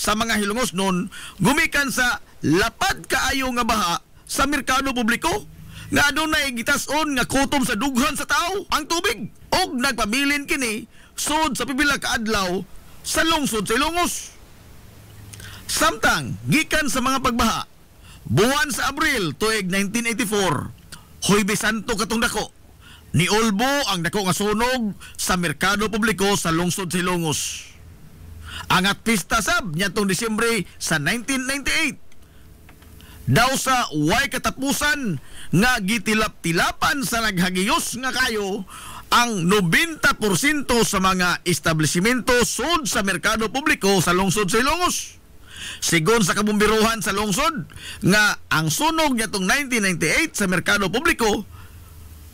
sa mga hilongos nun gumikan sa lapad kaayo nga baha sa merkado publiko nga adunay gitas-on nga kutom sa dughan sa tao ang tubig og nagpabilin kini sud sa pipila ka adlaw sa lungsod sa Ilongos. Samtang gikan sa mga pagbaha buwan sa Abril tuig 1984, Huwebes Santo katong dako ni Ulbo ang dako nga sunog sa merkado publiko sa lungsod sa Ilongos. Angat pista sab niadtong Disyembre sa 1998. Daw sa way katapusan nga gitilap-tilapan sa naghagiyos nga kayo ang 90% sa mga establishmento sud sa merkado publiko sa lungsod sa Ilongos. Sigon sa kabumbiruhan sa lungsod nga ang sunog niadtong 1998 sa merkado publiko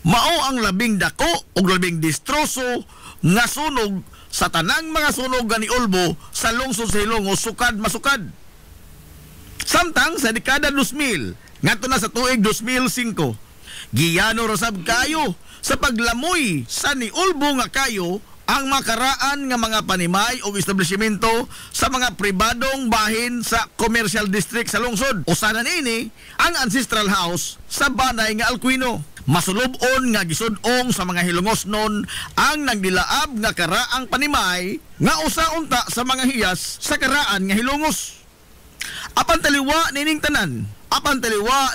mao ang labing dako ug labing distroso nga sunog sa tanang mga sunog ni Ulbo sa lungsod sa Ilongos sukad masukad. Samtang sa dekada 2000 ngadto na sa tuig 2005 giyano rasab kayo sa paglamoy sa ni Ulbo nga kayo ang makaraan nga mga panimay o establishmento sa mga pribadong bahin sa commercial district sa lungsod. Usanan ini ang ancestral house sa Banay nga Alcuino. Masulubon nga gisud-ong sa mga hilongos nun ang nagdilaab nga karaang panimay nga usa-unta sa mga hiyas sa karaan nga hilongos. Apan taliwa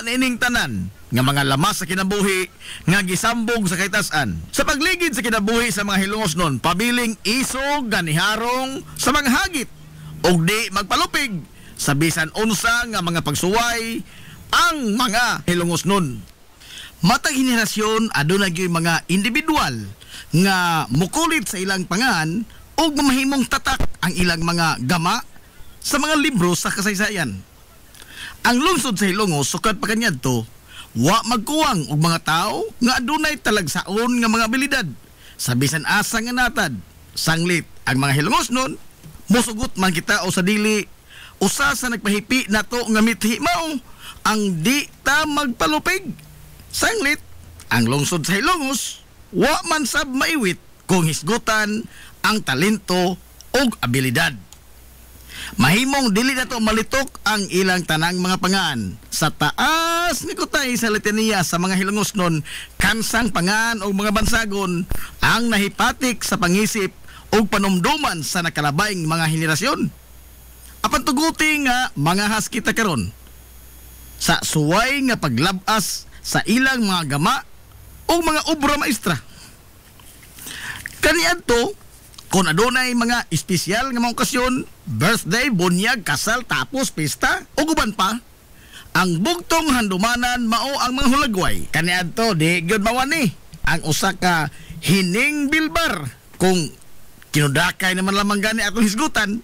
nining tanan nga mga lamas sa kinabuhi nga gisambog sa kaitas-an. Sa pagligid sa kinabuhi sa mga hilongos nun, pabiling isog ganiharong sa mga hagit og di magpalupig sa bisan unsa nga mga pagsuway ang mga hilongos nun. Matag henerasyon adunay gyud mga individual nga mukulit sa ilang pangan og mamahimong tatak ang ilang mga gama sa mga libro sa kasaysayan. Ang lungsod sa Ilongos sukad pa kaniadto wa magkuwang og mga tao nga adunay talagsaon nga mga abilidad sa bisan asa nga natad. Sanglit ang mga hilongos nun mosugot man kita o sa dili usa sa nagpahipi nato nga mithi mao ang di ta magpalupig. Sanglit ang lungsod sa Ilongos wa man sab maiwit kung hisgutan ang talento ug abilidad. Mahimong dili na to malitok ang ilang tanang mga pangan. Sa taas ni kutay sa litaniya sa mga hilongos nun, kansang pangan o mga bansagon ang nahipatik sa pangisip o panumduman sa nakalabayng mga henerasyon. Apan tuguti nga mga haskita karon sa suway nga paglabas sa ilang mga gama o mga obra maestra. Kaniadto kung adunay mga espesyal nga mga okasyon, birthday, bunyag, kasal, tapos pista o guban pa, ang bugtong handumanan mao ang mga hulagway. Kaniadto di gyud mawani ang usa ka hining bilbar kung kinudakay naman lamang gani atong hisgutan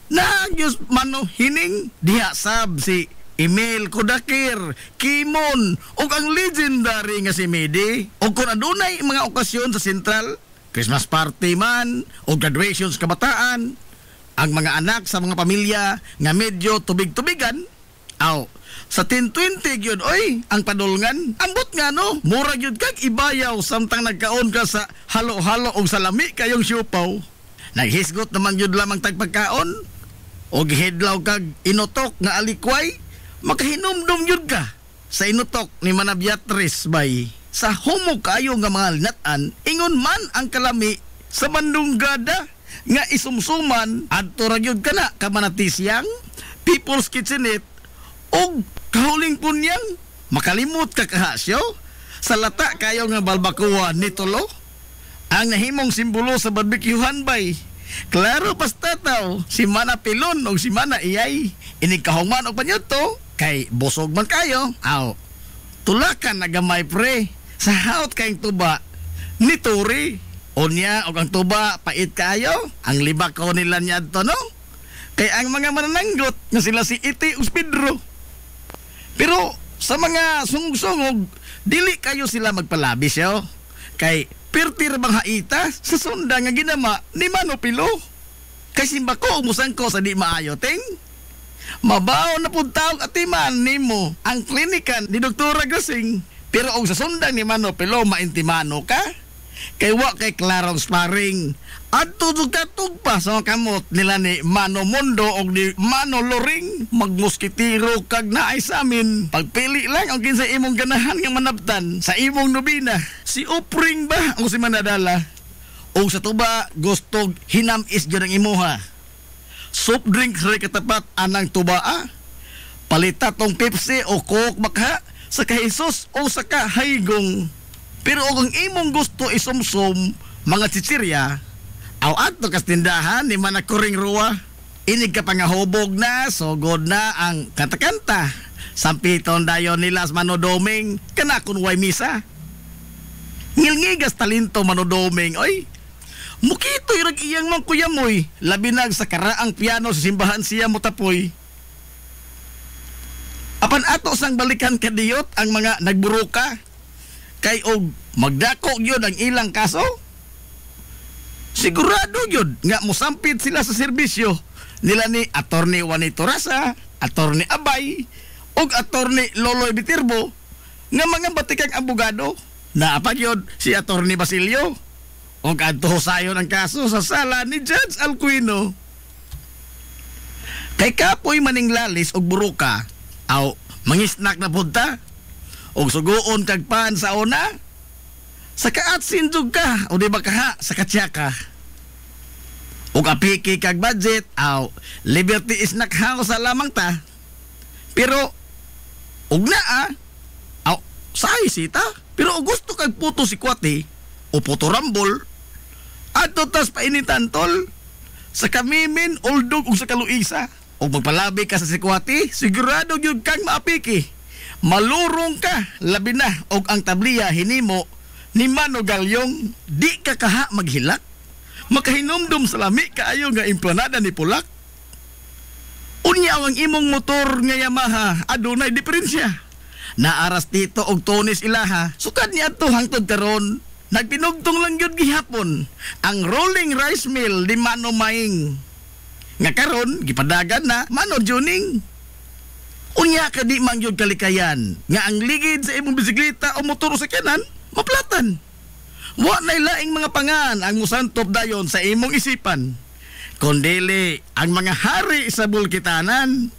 na gyud mano hining diha sab si Emil Kudakir, Kimon ug ang legendary nga si Medi. O kung adunay mga okasyon sa sentral, Christmas party man o graduations kabataan, ang mga anak sa mga pamilya nga medyo tubig-tubigan, sa 10-20 gyud oy ang padulngan. Ambot nga no, mura gyud kag ibayaw samtang nagkaon ka sa halo-halo og salami kayong siupaw. Naghisgot naman gyud lamang tagpagkaon og gihedlaw kag inutok nga alikway, makahinumdum gyud ka sa inutok ni Manabiatris bay. Sa humog kayo nga mga linatan, ingon man ang kalami sa Bandunggada nga isumsuman adto ra gyud kana ka Manatisyang, People's Kitchenette og kahuling punyang makalimot ka kahasyo sa lata kayo nga balbacoa ni Tolo ang nahimong simbolo sa barbecuehan bay. Klaro pastataw si Mana Pilon o si Mana Iyay inikahongman og panyuto kay busog man kayo. Tulakan na gamay pre sa haot kayong tuba ni Turi. Unya og ang tuba pait kayo ang libak ko nila niya to no. Kay ang mga manananggot nga sila si Iti ug Pedro. Pero sa mga sungog-sungog dili kayo sila magpalabis yo. Kay pirtir bang haita sa sunda nga ginama ni Mano Pilo. Kay simba ko umusan ko sa di maayo ting. Mabaw na pud taog atiman nimo ang klinikan ni Dr. Gasing. Pero og sa sundan ni Mano Pilo maintimano ka. Kay wa kay klarong sparring At tutug pa sa mga kamot nila ni Mano Mondo o ni Mano Loring, magmuskitiro kag naay sa amin. Pagpili lang ang kinsa imong ganahan nga manabtan sa imong nobina. Si Upring ba o si Manadala? O sa tuba, gusto hinamis dyan ang imuha. Soft drink rin katapat anang tuba Palita tong Pepsi o Coke baka sa kahisos o sa kahaygong. Pero kung imong gusto isumsum mga chichirya, aw ato kas tindahan ni manakuring ruwa. Inig ka pangahubog na, sugod na ang kanta-kanta. Sampiton dayon nila sa manodoming, kanakon way misa. Ngilngigas talento manodoming, oy. Mukito irag iyang mang kuyamoy, labinag sa karaang piano sa simbahan siya mutapoy. Apan ato sang balikan kadiyot ang mga nagburuka, kay og magdako yun ang ilang kaso. Sigurado yun nga musampit sila sa serbisyo nila ni Attorney Juanito Rasa, Attorney Abay, o Attorney Loloy Bitirbo nga mga batikang abogado. Naapag yun si Attorney Basilio o kanto sayon ang kaso sa sala ni Judge Alcuino. Kay kapoy maning lalis og buruka aw mangisnak na punta og sugoon kag pan sa una sa kaat sindog ka o di ba kaha sa katsaka o kapiki kag budget aw liberty is nakhaw sa lamang ta pero og naa aw say sita pero og gusto kag puto si kwate o puto rambol ato tas painitan tol sa kamimin oldog og sa kaluisa o magpalabi ka sa sikwati sigurado gyud kang maapiki malurong ka labi na og ang tabliya hinimo ni Mano Galyong, di ka kaha maghilak. Makahinumdum sa lami kaayo nga implanada ni Pulak. Unya ang imong motor nga Yamaha, adunay diferensya. Naaras dito og tonis ilaha, sukad niya to hangtod karon. Nagpinugtong lang yun gihapon ang rolling rice mill ni Mano Maing. Nga karon, gipadagan na Mano Juning. Unya ka di man yun kalikayan, nga ang ligid sa imong bisikleta o motor sa kanan, maplatan. Wa nay laing mga pangan ang musantop dayon sa imong isipan. Kundili ang mga hari sa bulkitanan.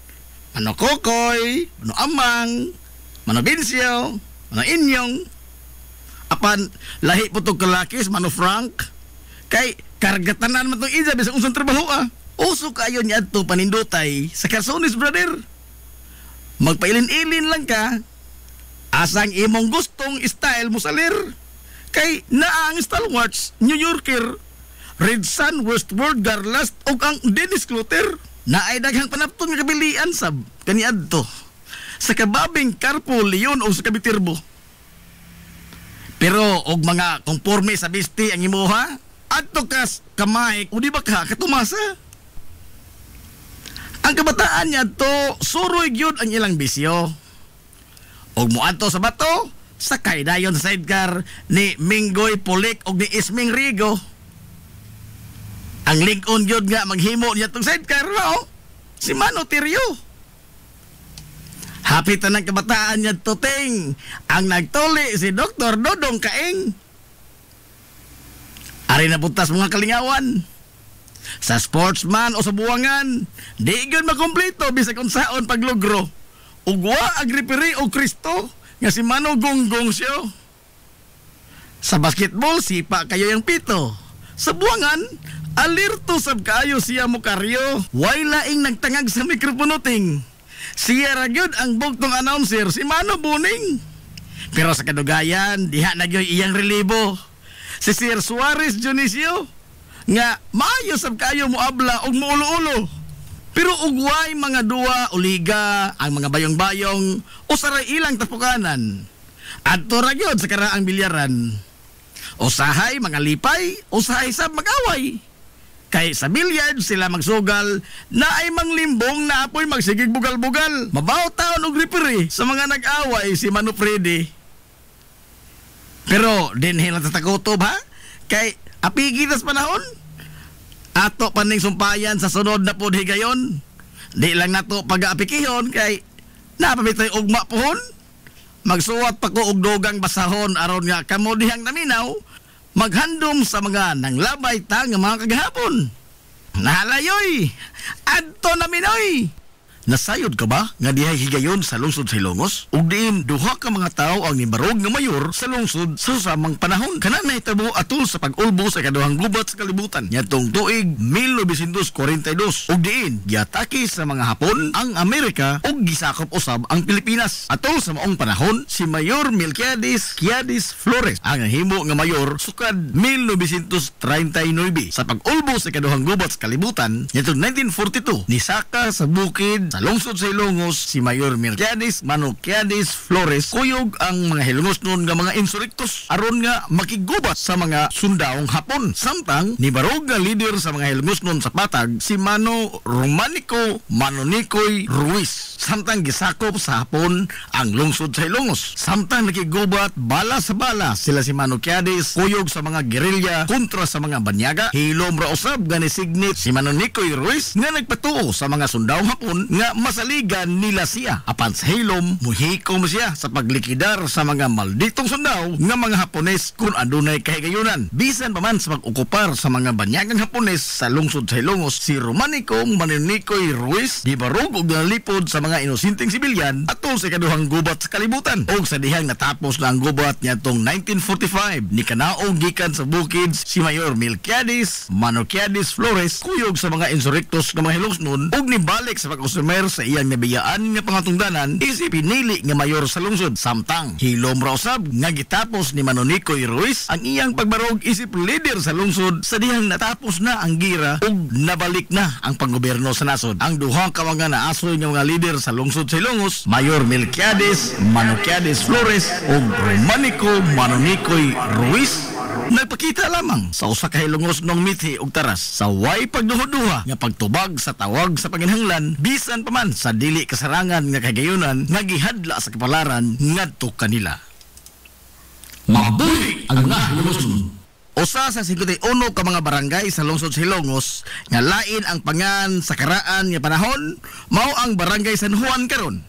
Mano Kokoy, Mano Amang, Mano Binsyo, Mano Inyong. Apan lahi putog kalakis Mano Frank. Kay kargatanan man tong isa bisag unsang trabaho Uso kayo niya to panindutay sa Carsones brother. Magpailin-ilin lang ka. Asang imong gustong style mo salir. Kay naang stalwarts, New Yorker, Red Sun, Westward, Garlast, o ang Dennis Clutter. Naay daghang panapton nga kabilian sab kaniadto sa kababing Carpo, Leon o sa Kabitirbo. Pero og mga konforme sa bisti ang imuha, adto kas kamay o di ba ka katumasa? Ang kabataan niya to, suroy gyud ang ilang bisyo. Og muadto sa bato, sakay dayon sa sidecar ni Minggoy Pulik og ni Isming Rigo. Ang Lincoln gyud nga maghimo niya tong sidecar, no? Si Mano Tirio. Hapit na ng kabataan niya to, ting. Ang nagtuli si Dr. Dodong Kaeng. Ari na puntas mga kalingawan. Sa sportsman o sa buwangan, di gyud makumpleto bisag unsaon paglugro. Ugwa ag referee o Kristo nga si Mano Gonggong siyo. Sa basketball, sipa kayo yung pito. Sa buwangan, alirto sab kayo siya mo karyo. Way laing nagtangag sa mikroponoting. Siya ragyod ang bugtong announcer, si Mano Buning. Pero sa kadugayan, diha na gyud iyang relibo. Si Sir Suarez Dionisio, nga maayo sab kayo mo abla og muulo-ulo. Pero ugway mga duwa o liga ang mga bayong-bayong o saray ilang tapukanan. Adto ra gyud sa karaang bilyaran. Usahay mga lipay, usahay sab mag-away. Kay sa bilyard sila magsugal na ay manglimbong na apoy magsigig bugal-bugal. Mabaw taon og referee sa mga nag-away si Mano Freddy. Pero dinhi lang tatakotob ha? Kay apigitas panahon. Ato paning sumpayan sa sunod na pod higayon. Di lang nato pag-aapikihon kay napabitay ugma pohon. Magsuwat pa ko og dogang basahon aron nga kamo dihang naminaw maghandom sa mga nanglabay ta nga mga kagahapon. Nahalayoy, adto namin oy. Nasayod ka ba nga dihay higayon sa lungsod sa Ilongos? Ug diin duha ka mga tawo ang nibarog nga mayor sa lungsod sa susamang panahon. Kana nahitabo atol sa pag-ulbo sa ikaduhang gubat sa kalibutan. Nyatong tuig 1942. Ug diin giatake sa mga Hapon ang Amerika ug gisakop usab ang Pilipinas. Atol sa maong panahon, si Mayor Melquiades Quiades Flores ang himo nga mayor sukad 1939. Sa pag-ulbo sa ikaduhang gubat sa kalibutan, nyatong 1942 nisaka sa bukid sa lungsod sa Ilongos si Mayor Melquiades Quiades Flores kuyog ang mga Hilongos noon nga mga insurrectos aron nga makigubat sa mga sundaong Hapon. Samtang nibarog nga leader sa mga Hilongos noon sa patag si Mano Romanico Manonicoy Ruiz. Samtang gisakop sa Hapon ang lungsod sa Ilongos. Samtang nakigubat bala sa bala sila si Mano Quiades kuyog sa mga gerilya kontra sa mga banyaga. Hilom ra usab nga nisignit si Manonicoy Ruiz nga nagpatuo sa mga sundaong Hapon nga masaligan nila siya. Apan sa hilom, muhikom siya sa paglikidar sa mga malditong sundaw nga mga Hapones kung adunay kahigayunan. Bisan pa man sa pag-okupar sa mga banyagang Hapones sa lungsod sa Ilongos, si Romanico Manonicoy Ruiz gibarog og nalipod sa mga inosinteng sibilyan atol sa ikaduhang gubat sa kalibutan. Og sa dihang natapos na ang gubat niya tong 1945, ni kanaog gikan sa bukid si Mayor Melquiades Quiades Flores kuyog sa mga insurrectos nga mga Hilongos noon og nibalik sa pag-usumer sa iyang nabiyaan nga pangatungdanan isip pinili nga mayor sa lungsod. Samtang hilom ra usab nga gitapos ni Manonicoy Ruiz ang iyang pagbarog isip leader sa lungsod sa dihang natapos na ang gira ug nabalik na ang panggobyerno sa nasod. Ang duha ka mga naasoy nga mga leader sa lungsod sa Ilongos, Mayor Melquiades Quiades Flores ug Romanico Manonicoy Ruiz, nagpakita lamang sa usa ka Hilongos nung mithi ug taras sa way pagduha-duha nga pagtubag sa tawag sa panginhanglan bisan pa man sa dili kasarangan nga kagayunan nga gihadla sa kapalaran ngadto kanila. Mabuhi ang mga Hilongos. Usa sa 51 ka mga barangay sa lungsod sa Ilongos nga lain ang pangan sa karaan nga panahon mao ang Barangay San Juan karon.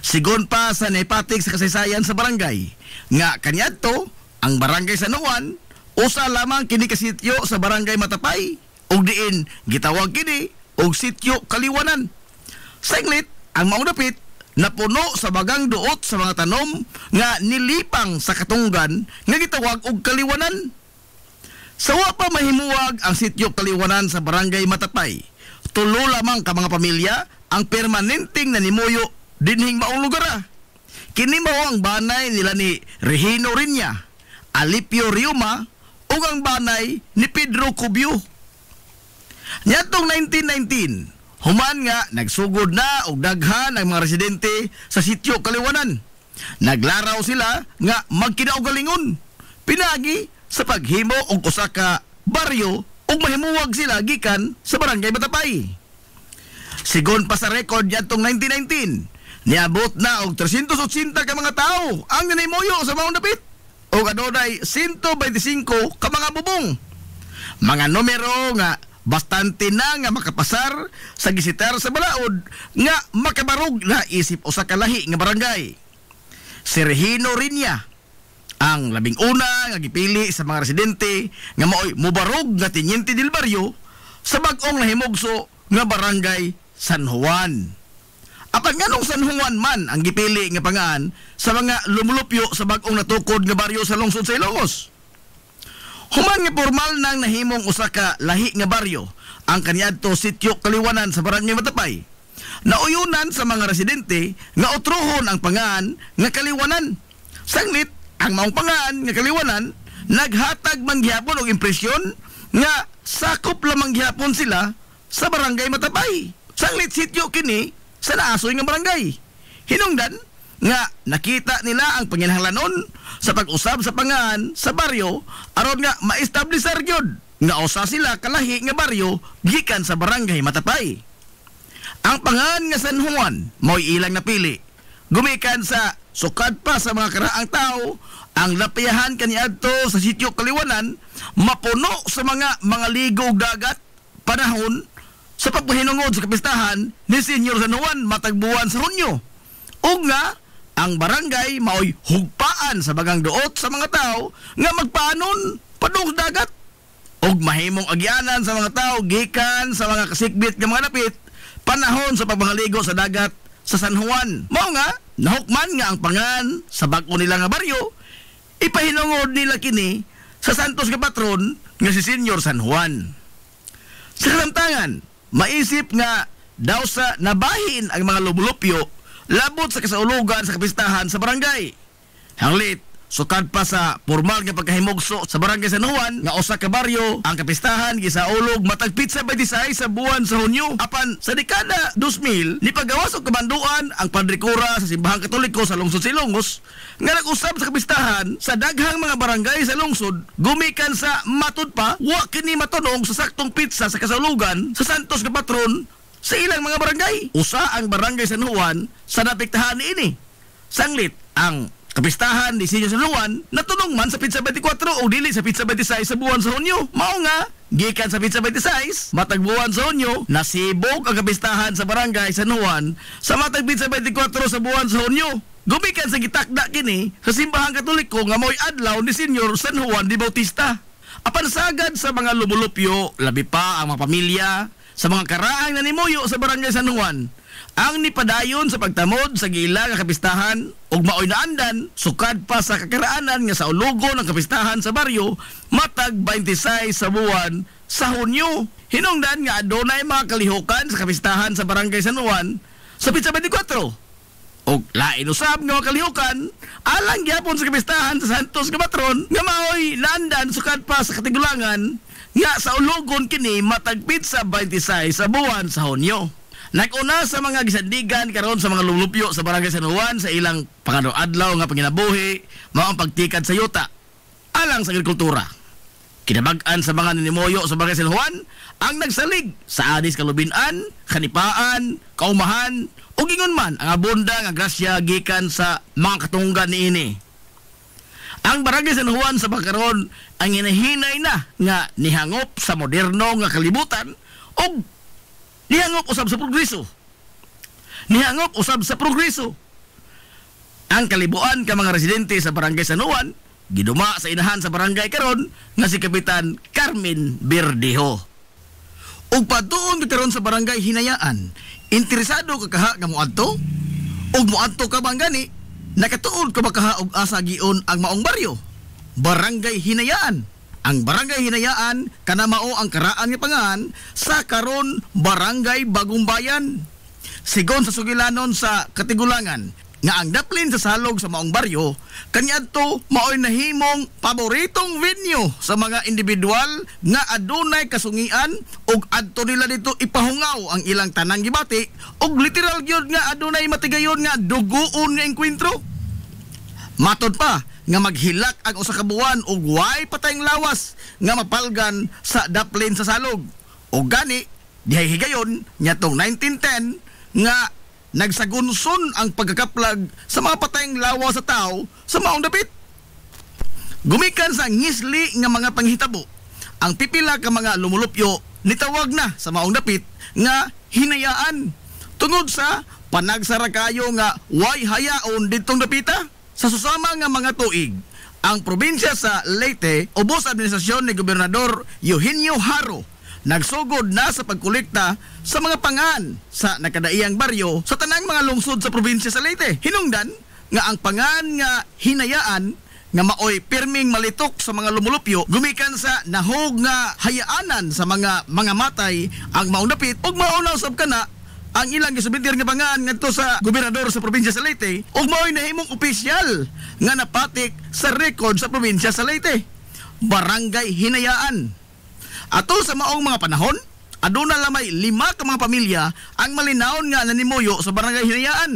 Sigon pa sa naipatik sa kasaysayan sa barangay nga kaniadto ang Barangay San Juan usa lamang kini ka sityo sa Barangay Matapay ug diin gitawag kini og sityo Kaliwanan. Saglit ang maong dapit napuno sa bagang duot sa mga tanom nga nilipang sa katunggan nga gitawag og Kaliwanan. Sawa pa mahimuwag ang sityo Kaliwanan sa Barangay Matapay, tulo lamang ka mga pamilya ang permanenteng nanimuyo dinhing maong lugar. Kini mao ang banay nila ni Regino Rinya, Alipio Riuma ug ang banay ni Pedro Cubio. Niadtong 1919, human nga nagsugod na og daghan ang mga residente sa sityo Kaliwanan. Naglaraw sila nga magkinaugalingon pinagi sa paghimo og usa ka baryo ug mahimuwag sila gikan sa Barangay Matapay. Sigon pa sa record niadtong 1919, niabot na og 380 ka mga tawo ang nanimuyo sa maong dapit o adunay 125 ka mga bubong. Mga numero nga bastante na nga makapasar sa gisitar sa balaod nga makabarog na isip usa ka lahi nga barangay. Si Regino Rinya ang labing una nga gipili sa mga residente nga maoy mubarog nga Teniente del Barrio sa bag-ong nahimugso nga Barangay San Juan. Apan nganong San Juan man ang gipili nga pangaan sa mga lumulupyo sa bag-ong natukod nga baryo sa lungsod sa Ilongos. Human nga formal nang nahimong usa ka lahi nga baryo ang kaniadto sityo Kaliwanan sa Barangay Matapay. Nauyunan sa mga residente nga utrohon ang pangaan nga Kaliwanan. Saglit ang maong pangaan nga Kaliwanan naghatag man gihapon og impresyon nga sakop lamang gihapon sila sa Barangay Matapay. Saglit sityo kini sa naasoy nga barangay. Hinungdan nga nakita nila ang panginahanglanon sa pag-usab sa pangan sa baryo aron nga ma-establishar gyud nga usa sila kalahi nga baryo gikan sa Barangay Matapay. Ang pangan nga San Juan mo'y ilang napili. Gumikan sa sukad pa sa mga karaang tao, ang lapiyahan kaniadto sa sityo Kaliwanan mapuno sa mga ligog dagat panahon sa pagpahinungod sa kapistahan ni Senyor San Juan matag buwan sa Hunyo. Ug nga ang barangay maoy hugpaan sa bagang duot sa mga tao nga magpaanon padung sa dagat og mahimong agyanan sa mga tao gikan sa mga kasikbit nga mga dapit panahon sa pagbangaligo sa dagat sa San Juan. Mao nga nahukman nga ang pangan sa bag-o nila nga baryo ipahinungod nila kini sa Santos nga patron nga si Senyor San Juan. Sa kasamtangan maisip nga daw sa nabahin ang mga lumulupyo labot sa kasaulugan sa kapistahan sa barangay. Hanglit sukad pa sa formal nga pagkahimugso sa barangay San Juan nga usa ka baryo ang kapistahan gisaulog matag Pitsa 26 sa buwan sa Hunyo. Apan sa dekada 2000 ni pagawas og kabanduan ang padrikura sa simbahang Katoliko sa lungsod Silongos nga nag-usab sa kapistahan sa daghang mga barangay sa lungsod gumikan sa matud pa wa kini matunog sa saktong pitsa sa kasaulugan sa Santos nga patron sa ilang mga barangay. Usa ang barangay San Juan sa napektahan niini. Sanglit ang kapistahan ni Senyor San Juan natunog man sa Pitsa 24 o dili sa Pitsa 26 sa buwan sa Hunyo. Mao nga gikan sa Pitsa 26 matag buwan sa Hunyo nasibog ang kapistahan sa barangay San Juan sa matag Pitsa 24 sa buwan sa Hunyo. Gumikan sa gitakda kini sa simbahang Katoliko nga mo'y adlaw ni Senyor San Juan de Bautista. Apan sagad sa mga lumulupyo labi pa ang mga pamilya sa mga karaang nanimuyo sa barangay San Juan ang nipadayon sa pagtamod sa gila nga kapistahan ug maoy naandan sukad pa sa kakaraanan nga sa ulugon ng kapistahan sa baryo matag 26 sa buwan sa Hunyo. Hinungdan nga adunay mga kalihukan sa kapistahan sa barangay San Juan sa Pitsa 24 ug lain usab nga mga kalihukan alang gyapon sa kapistahan sa Santos nga patron nga maoy naandan sukad pa sa katigulangan nga sa ulugon kini matag Pitsa 26 sa buwan sa Hunyo. Nag-una sa mga gisandigan karon sa mga lumulupyo sa barangay San Juan sa ilang pangano-adlaw nga panginabuhi mao ang pagtikad sa yuta alang sa agrikultura. Kinabag-an sa mga ninimuyo sa barangay San Juan ang nagsalig sa adis kalubinan, kanipaan, kaumahan ug ingon man ang abunda nga grasya gikan sa mga katunggan niini. Ang barangay San Juan sa pagkaron ang hinahinay na nga nihangop sa moderno nga kalibutan ug nihangop usab sa progreso. Nihangop usab sa progreso. Ang kalibuan ka mga residente sa barangay San Juan giduma sa inahan sa barangay karon nga si Kapitan Carmen Verdejo. Ug patuon karon sa barangay Hinayaan, interesado ka kaha nga moadto? Ug moadto ka bang gani? Nakatuod ka ba kaha og asa giun ang maong baryo? Barangay Hinayaan. Ang barangay Hinayaan kana mao ang karaan nga pangan sa karon barangay Bagong Bayan. Sigon sa sugilanon sa Katigulangan nga ang daplin sa salog sa maong baryo kaniadto maoy nahimong paboritong venue sa mga individual nga adunay kasungian ug adto nila dito ipahungaw ang ilang tanang gibati ug literal gyud nga adunay matigayon nga duguon nga engkwentro. Matod pa nga maghilak ang usa ka buwan ug way patayng lawas nga mapalgan sa daplin sa salog. O gani dihay higayon nyatong 1910 nga nagsagunson ang pagkakaplag sa mga patayng lawas sa tao sa maong dapit. Gumikan sa ngisli nga mga panghitabo ang pipila ka mga lumulupyo nitawag na sa maong dapit nga Hinayaan tungod sa panagsara kayo nga way hayaon ditong dapita. Sa susama nga mga tuig, ang probinsya sa Leyte, ubos administrasyon ni Gobernador Eugenio Haro, nagsugod na sa pagkolekta sa mga pangan sa nakadaiyang baryo sa tanang mga lungsod sa probinsya sa Leyte. Hinungdan nga ang pangan nga Hinayaan nga maoy pirming malitok sa mga lumulupyo gumikan sa nahog nga hayaanan sa mga matay ang maong dapit ug maunaw sab kana ang ilang gisubitir nga pangan ngadto sa gobernador sa probinsya sa Leyte ug mao'y nahimong opisyal nga napatik sa record sa probinsya sa Leyte. Barangay Hinayaan. Atol sa maong mga panahon, aduna lamay 5 ka mga pamilya ang malinaon nga nanimuyo sa barangay Hinayaan.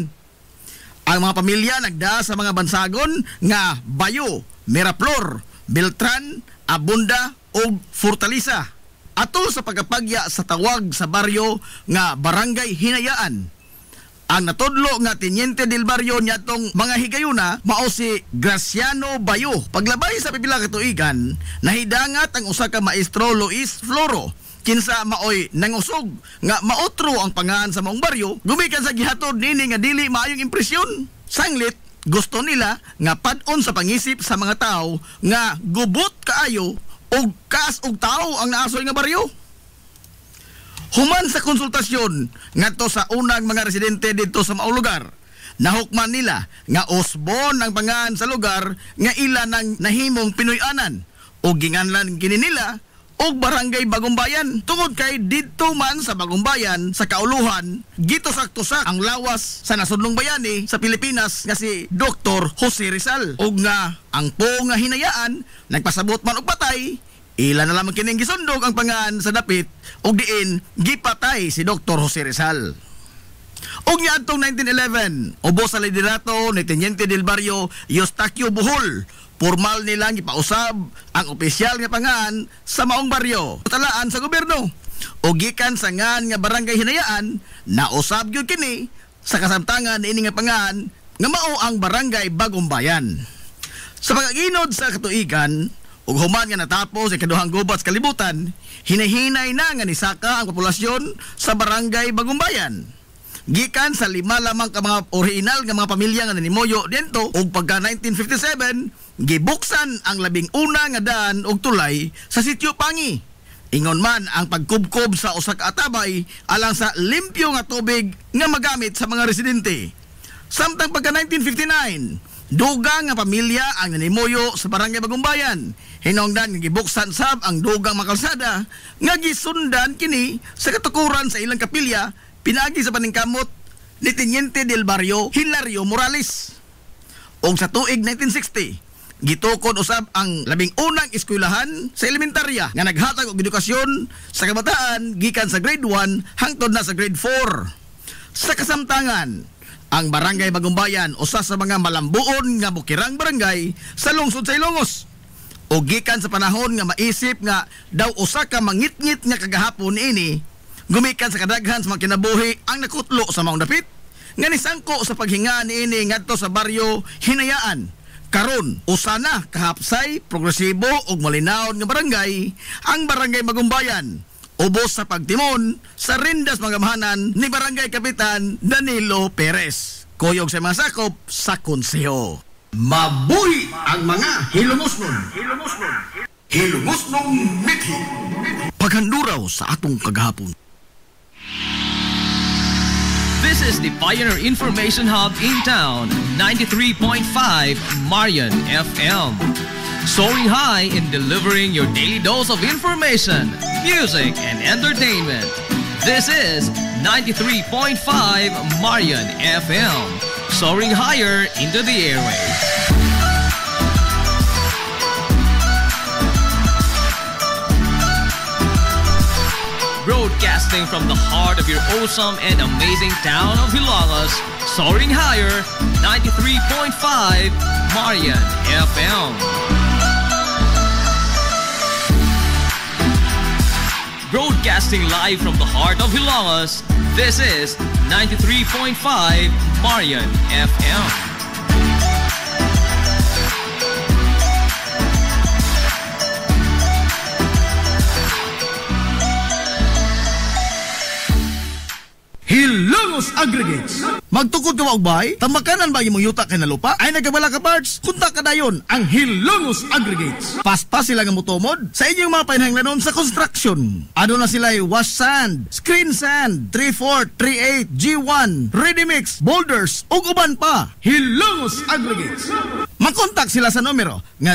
Ang mga pamilya nagda sa mga bansagon nga Bayo, Miraflor, Beltran, Abunda ug Fortaleza. Atol sa pagkapagya sa tawag sa baryo nga Barangay Hinayaan. Ang natudlo nga Teniente del Barrio nyatong mga higayuna mao si Graciano Bayo. Paglabay sa pipila ka tuigan, nahidangat ang usa ka maestro Luis Floro kinsa maoy nangusog nga maotro ang pangan sa maong baryo gumikan sa gihatod nini nga dili maayong impresyon. Sanglit gusto nila nga pad-on sa pangisip sa mga tao nga gubot kaayo og kas og tao ang naasoy nga baryo. Human sa konsultasyon ngadto sa unang mga residente dito sa maong lugar, nahukman nila nga usbon ang pangan sa lugar nga ila nang nahimong Pinoy-anan o ginganlan kini nila og barangay Bagong Bayan. Tungod kay didto man sa Bagong Bayan sa kauluhan gitusak-tusak ang lawas sa nasudnong bayani sa Pilipinas nga si Dr. Jose Rizal, og nga ang po nga hinayaan nagpasabot man og patay, ila na lamang kining gisundog ang pangan sa dapit og diin gipatay si Dr. Jose Rizal. Og niadtong 1911, ubos sa liderato ni Teniente del Barrio Eustaquio Bohol, formal nilang ipausab ang opisyal nga pangan sa maong baryo talaan sa gobyerno. O gikan sa ngan nga barangay hinayaan, nausab gyud kini sa kasamtangan ini nga pangan nga mao ang barangay Bagong Bayan. Sa pagaginod sa katuigan ug human nga natapos ang kaduhang gubat sa kalibutan, hinahinay na nga nisaka ang populasyon sa barangay Bagong Bayan. Gikan sa 5 lamang ka mga original nga mga pamilya nga nanimoyo dento, ug pagka 1957 gibuksan ang 11 nga daan og tulay sa Sitio Pangi. Ingon man ang pagkubkob sa usa ka atabay alang sa limpyo nga tubig nga magamit sa mga residente. Samtang pagka 1959, dugang nga pamilya ang nanimoyo sa barangay Bagong Bayan. Hinungdan nga gibuksan sab ang dugang makalsada nga gisundan kini sa katukuran sa ilang kapilya pinagi sa paningkamot ni Teniente del Barrio Hilario Morales. O sa tuig 1960, gitukod usab ang 11 eskwelahan sa elementarya nga naghatag og edukasyon sa kabataan gikan sa grade 1 hangtod na sa grade 4. Sa kasamtangan, ang barangay Bagong Bayan usa sa mga malambuon nga bukirang barangay sa lungsod sa Ilongos. O gikan sa panahon nga maisip nga daw usa ka mangitngit nga kagahapon ini, gumikan sa kadaghan sa mga kinabuhi ang nakutlo sa maong dapit nga nisangko sa paghinga niini ngadto sa baryo hinayaan. Karon usa na kahapsay, progresibo ug malinaon nga barangay ang barangay Bagong Bayan, ubos sa pagtimon sa rindas magamahanan ni Barangay Kapitan Danilo Perez, kuyog sa mga sakop sa konseho. Mabuhi ang mga hilumosnon. Hilumosnong mithi. Paghanduraw sa atong kagahapon. This is the Pioneer Information Hub in town, 93.5 Marian FM. Soaring high in delivering your daily dose of information, music, and entertainment. This is 93.5 Marian FM. Soaring higher into the airwaves. Broadcasting from the heart of your awesome and amazing town of Hilangas, soaring higher, 93.5 Marian FM. Broadcasting live from the heart of Hilangas, this is 93.5 Marian FM. Hilongos Aggregates. Magtukod ka ba og bay? Tamakanan ba imong yuta kay na lupa? Ay nagabala ka parts? Kunta ka dayon ang Hilongos Aggregates. Paspas sila nga motomod sa inyong mga panahanglanon sa construction. Ano na sila wash sand, screen sand, 3/4, 3/8, G1, ready mix, boulders ug uban pa. Hilongos Aggregates. Makontak sila sa numero nga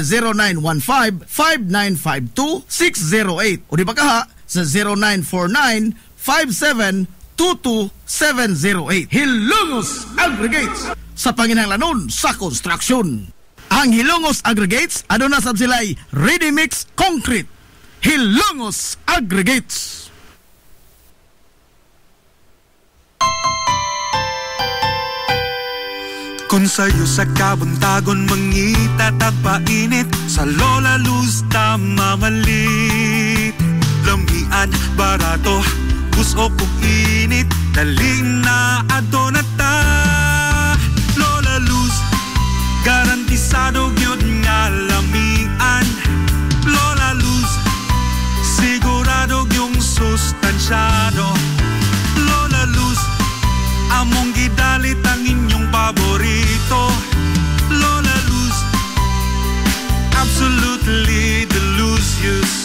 0915-5952-608 o di ba kaha sa 0949-5722-708. Hilongos Aggregates sa panginahanglanon sa construction. Ang Hilongos Aggregates aduna sab sila'y ready mix concrete. Hilongos Aggregates. Kung sa'yo sa kabuntagon mangita tagpainit, sa Lola Luz mamalit. Lamian, barato, puso kong init, daling na adto na ta. Lola Luz, garantisado yun nga lamian. Lola Luz, sigurado yung sustansyado. Lola Luz, among gidalit ang inyong paborito. Lola Luz, absolutely delicious.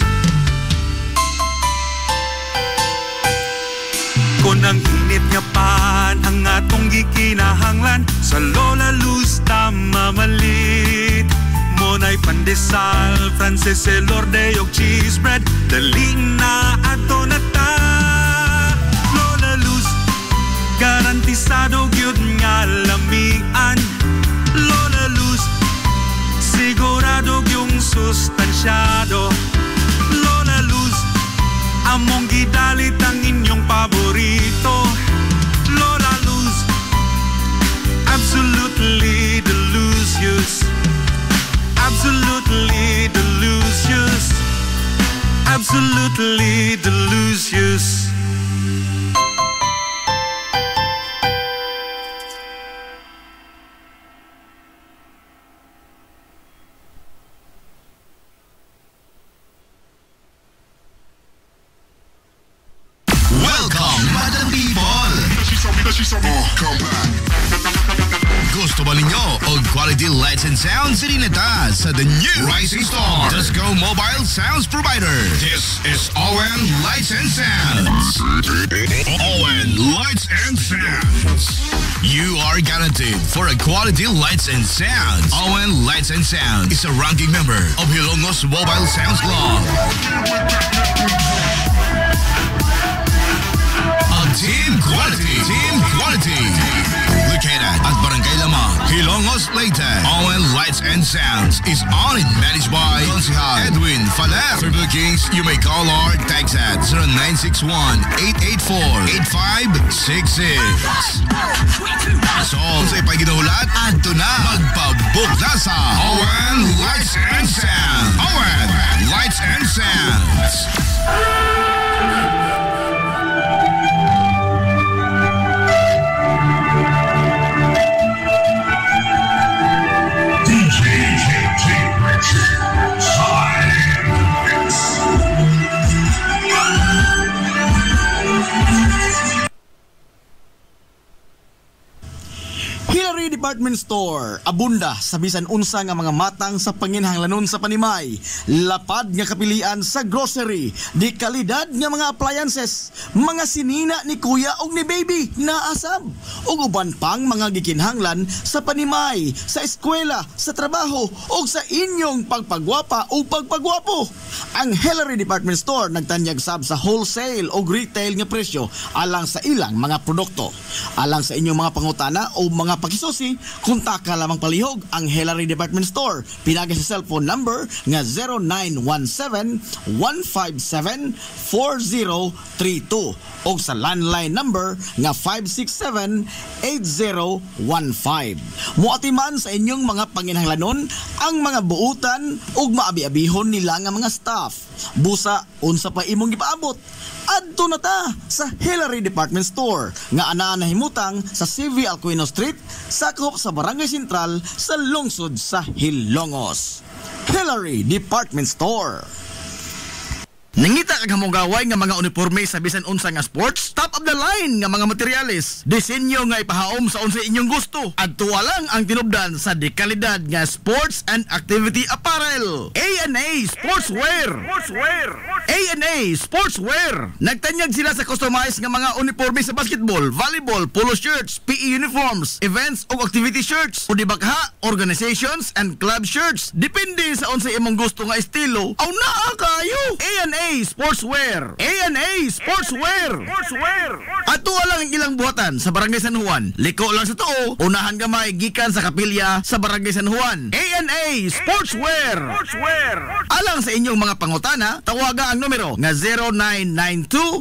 Rizal, Francis Elorde og cheese bread. Dali na ato na ta. Lola Luz, garantisado gyud nga lamian. Lola Luz, sigurado yung sustansyado. Lola Luz, among gidalit ang inyong paborito. Lola Luz, absolutely delicious. Absolutely delicious. Absolutely delicious. Welcome, Madam People! Come back. Gusto ba ninyo og quality lights and sounds sinilita sa the new Rising Star Disco Mobile Sounds Provider? This is Owen Lights and Sounds. Owen Lights and Sounds. You are guaranteed for a quality lights and sounds. Owen Lights and Sounds is a ranking member of Hilongos Mobile Sounds Club. Team Quality. Located at Barangay Lamang, Hilongos, Leyte. Owen Lights and Sounds is owned and managed by Consihal Edwin Faler. For bookings, you may call or text at 0961-884-8566. So, sa ipaginahulat, adto na magpabook na sa Owen Lights and Sounds. Owen Lights and Sounds. Hillary Department Store, abunda sa bisan unsa nga mga matang sa panginhanglanon sa panimay, lapad nga kapilian sa grocery, di kalidad nga mga appliances, mga sinina ni kuya og ni baby na asab, ug uban pang mga gikinhanglan sa panimay, sa eskwela, sa trabaho ug sa inyong pagpagwapa o pagpagwapo. Ang Hillary Department Store nagtanyag sab sa wholesale o retail nga presyo alang sa ilang mga produkto. Alang sa inyong mga pangutana o mga pakisusi, kontak ka lamang palihog ang Hillary Department Store. Pinagay sa cellphone number nga 0917-157-4032 o sa landline number nga 567-8015. Muatiman sa inyong mga panginhanglanon ang mga buutan ug maabi-abihon nila nga mga staff. Busa, unsa pa imong gipaabot? Adto na ta sa Hillary Department Store nga anaa nahimutang sa CV Alcuino Street, sakop sa Barangay Sentral sa lungsod sa Hilongos. Hillary Department Store. Nangita kag hamugaway nga mga uniforme sa bisan unsa nga sports, top of the line nga mga materyales, disenyo nga ipahaom sa unsa inyong gusto. Adto lang ang tinubdan sa dekalidad nga sports and activity apparel. A&A Sportswear. A&A Sportswear. Nagtanyag sila sa customized nga mga uniforme sa basketball, volleyball, polo shirts, PE uniforms, events ug activity shirts, o di bakha, organizations and club shirts. Depende sa unsa imong gusto nga estilo. Aw naa kayo. A&A Sportswear. A&A Sportswear. Ato lang ang ilang buhatan sa Barangay San Juan. Liko lang sa tuo, unahan gamay gikan sa kapilya sa Barangay San Juan. A&A Sportswear. Alang sa inyong mga pangutana, tawaga ang numero nga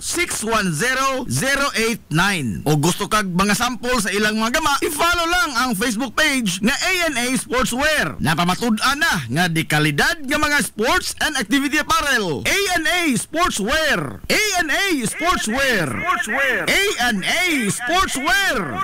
0992-610-089. O gusto kag mga sample sa ilang mga gama, i-follow lang ang Facebook page nga A&A Sportswear. Napamatud-an na nga di kalidad nga mga sports and activity apparel. A&A Sportswear. A&A Sportswear. A&A Sportswear.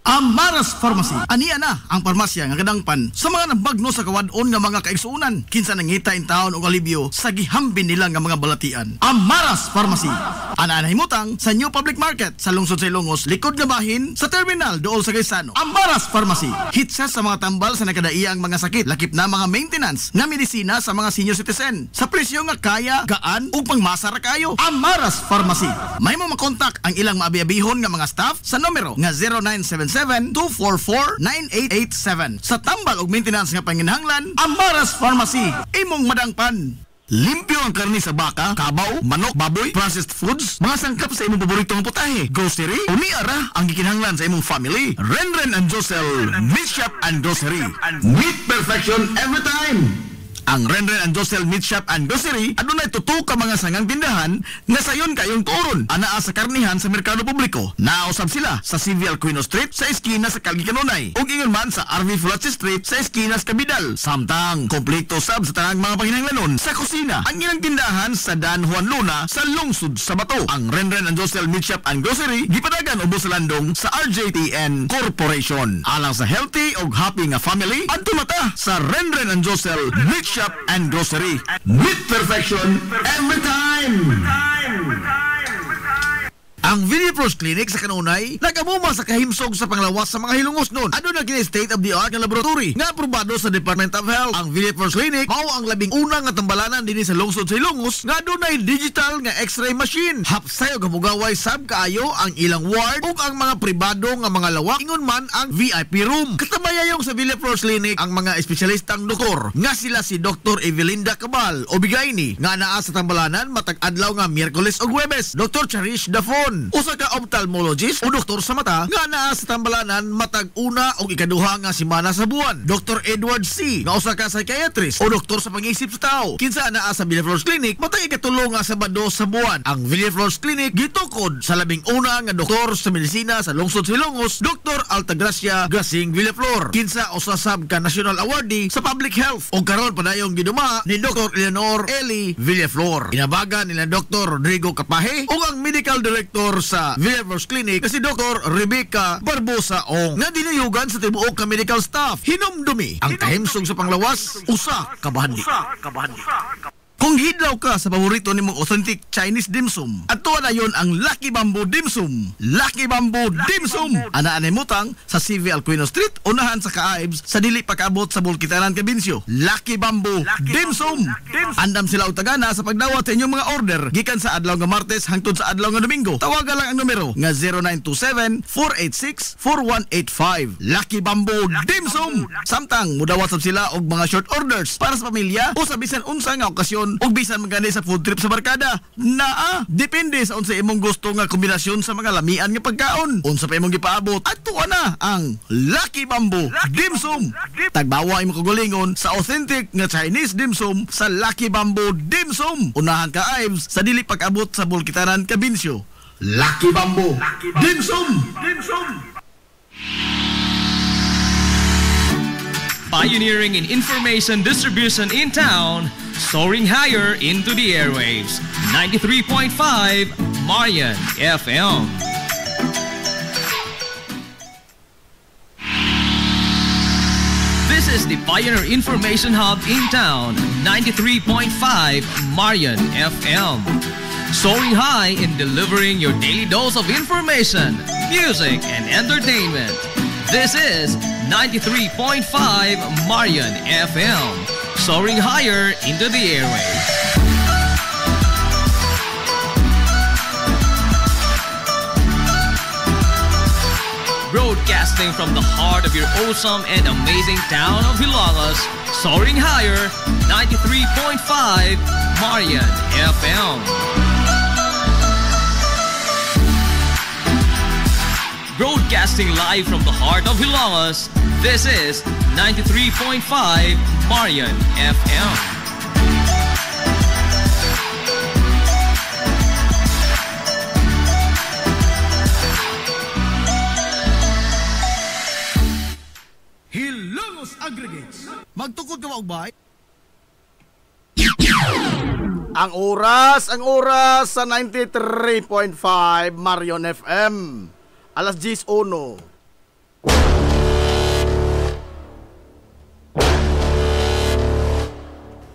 Amaras Pharmacy. Aniya na ang parmasya nga kadangpan sa mga nabagno sa kawadon nga mga kaigsuunan. Kinsa nangita in taon og alibyo sa gihambin nila nga mga balatian. Amaras Pharmacy. Ana himutang sa New Public Market sa lungsod sa Ilongos, likod nga bahin sa terminal dool sa Gaisano. Amaras Pharmacy. Hitsa sa mga tambal sa nakadaiyang mga sakit, lakip na mga maintenance nga medisina sa mga senior citizen. Sa presyo nga kaya, gaan ug pangmasara kayo. Amaras Pharmacy. May mo makontak ang ilang maabi-abihon nga mga staff sa numero nga 0977 0917-244-9887. Sa tambal og maintenance nga panginahanglan, Amaras Pharmacy, imong madangpan. Limpyo ang karni sa baka, kabaw, manok, baboy, processed foods, mga sangkap sa imong paboritong putahe, grocery, umiara ang gikinahanglan sa imong family. Renren and Josel Meat Shop and Grocery. Meat perfection every time. Ang Renren and Josel Meat Shop and Grocery adunay tutok ka mga sangang tindahan nga sayon kayong turon anaa sa karnihan sa merkado publiko. Nausab sila sa Civil Aquino Street sa eskina sa Calgary Kanunay ug ingon man sa RV Fulache Street sa eskina sa Cabidal. Samtang kompleto sab sa tanang mga panginahanglanon sa kusina. Ang ilang tindahan sa Dan Juan Luna sa lungsod sa Bato. Ang Renren and Josel Meat Shop and Grocery gipadagan ubos sa landong sa RJTN Corporation. Alang sa healthy ug happy nga family, adto mata sa Renren and Josel Meat Shop and Grocery. Meat perfection every time. Ang Villaflores Clinic sa Kanunay nagamuma sa kahimsog sa panglawas sa mga hilungos nun. Ano na kini state-of-the-art nga laboratory nga aprobado sa Department of Health. Ang Villaflores Clinic mao ang labing unang nga tambalanan dinhi sa lungsod sa Hilongos nga dunay digital nga X-ray machine. Hapsay og hamugaway sab kaayo ang ilang ward ug ang mga pribado nga mga lawak ingon man ang VIP room. Katabayayong sa Villaflores Clinic ang mga espesyalistang doktor nga sila si Dr. Evelinda Cabal o Bigayni nga naa sa tambalanan matag adlaw nga Miyerkules ug Huwebes. Dr. Cherish Dafon, usa ka ophthalmologist o doktor sa mata nga naa sa tambalanan matag una o ikaduha nga semana sa buwan. Dr. Edward C. nga usa ka psychiatrist o doktor sa pag-iisip sa tao. Kinsa naa sa Villaflores Clinic matag ikatulo nga Sabado sa buwan. Ang Villaflores Clinic gitukod sa labing una nga doktor sa medisina sa lungsod sa Hilongos, Dr. Altagracia Gasing Villaflor. Kinsa usa sab ka national awardee sa public health o karon padayong giduma ni Dr. Eleanor Eli Villaflor. Inabagan nila Dr. Rodrigo Capahe o ang medical director sa Villaflores Clinic si Dr. Rebecca Barbosa Ong nga dinayugan sa tibuok ka medical staff. Hinumdumi ang kahimsog sa panglawas usa ka bahandi. Kung hidlaw ka sa paborito nimong authentic Chinese dim sum, ato na yon ang Lucky Bamboo Dim Sum. Lucky Bamboo Dim Sum. Anaan ay mutang sa CV Alcuino Street, unahan sa Kaaibs, sa dili pagkaabot sa Bulkitanan, Cabinsyo. Lucky Bamboo Dim Sum. Andam sila og tagana sa pagdawat sa inyong mga order gikan sa adlaw nga Martes hangtod sa adlaw nga Domingo. Tawagan lang ang numero nga 0927-486-4185. Lucky Bamboo Dim Sum. Samtang mudawat sab sila og mga short orders para sa pamilya o sa bisan unsa nga okasyon ug bisan magani sa food trip sa barkada. Naa, depende sa unsa imong gusto nga kombinasyon sa mga lamian nga pagkaon. Unsa pa imong gipaabot, adto na ang Lucky Bamboo Dim Sum. Tagbawa imong kagulingon sa authentic nga Chinese dim sum sa Lucky Bamboo Dim Sum. Unahan ka Ives sa dili pag-abot sa Bulkitanan, Cabinsyo. Lucky Bamboo Dim Sum. Pioneering in information distribution in town, soaring higher into the airwaves. 93.5 Marian FM. This is the Pioneer Information Hub in town. 93.5 Marian FM. Soaring high in delivering your daily dose of information, music, and entertainment. This is 93.5 Marian FM, soaring higher into the airwaves. Broadcasting from the heart of your awesome and amazing town of Hilagas, soaring higher, 93.5 Marian FM. Broadcasting live from the heart of Hilagas, this is 93.5 Marian FM. Hilongos Aggregates. Magtukod ka ba? Ang oras sa 93.5 Marion FM. Alas 10:01.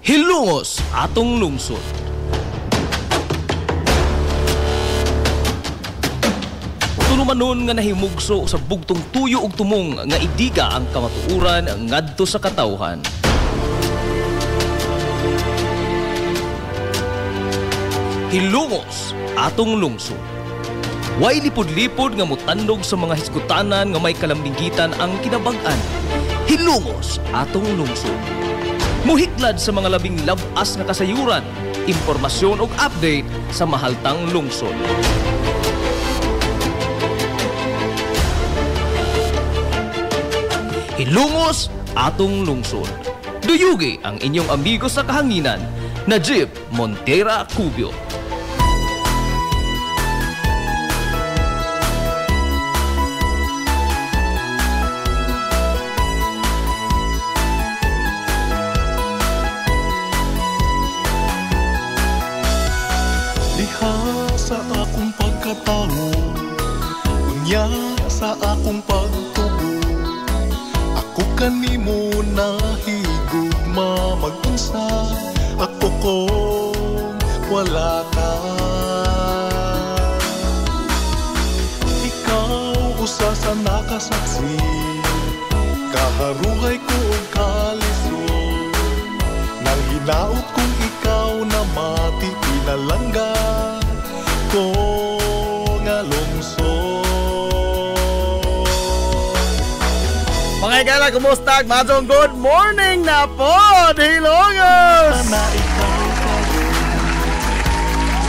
Hilongos atong lungsod. Tunumanon nga nahimugso sa bugtong tuyo ug tumong nga idiga ang kamatuuran ngadto sa katawhan. Hilongos atong lungsod. Way lipod-lipod nga mutandog sa mga hiskutanan nga may kalambigitan ang kinabag-an. Hilungos atong lungsod. Muhiklad sa mga labing labas nga kasayuran, impormasyon ug update sa mahaltang lungsod. Hilungos atong lungsod. Duyugi ang inyong amigo sa kahanginan, Najib Montera Cubio. Diha sa akong pagkatao, unya sa akong pagtubo, ako kanimo nahigugma mag-unsa, ako kung wala ka. Ikaw usa sa nakasaksi, kaharuhay ko og kalisod, nang hinaot kong ikaw na mati pinalangga ko nga lungsod. Mga higala, kumusta? Madong good morning na po, Hilongos! Na ikaw pa rin,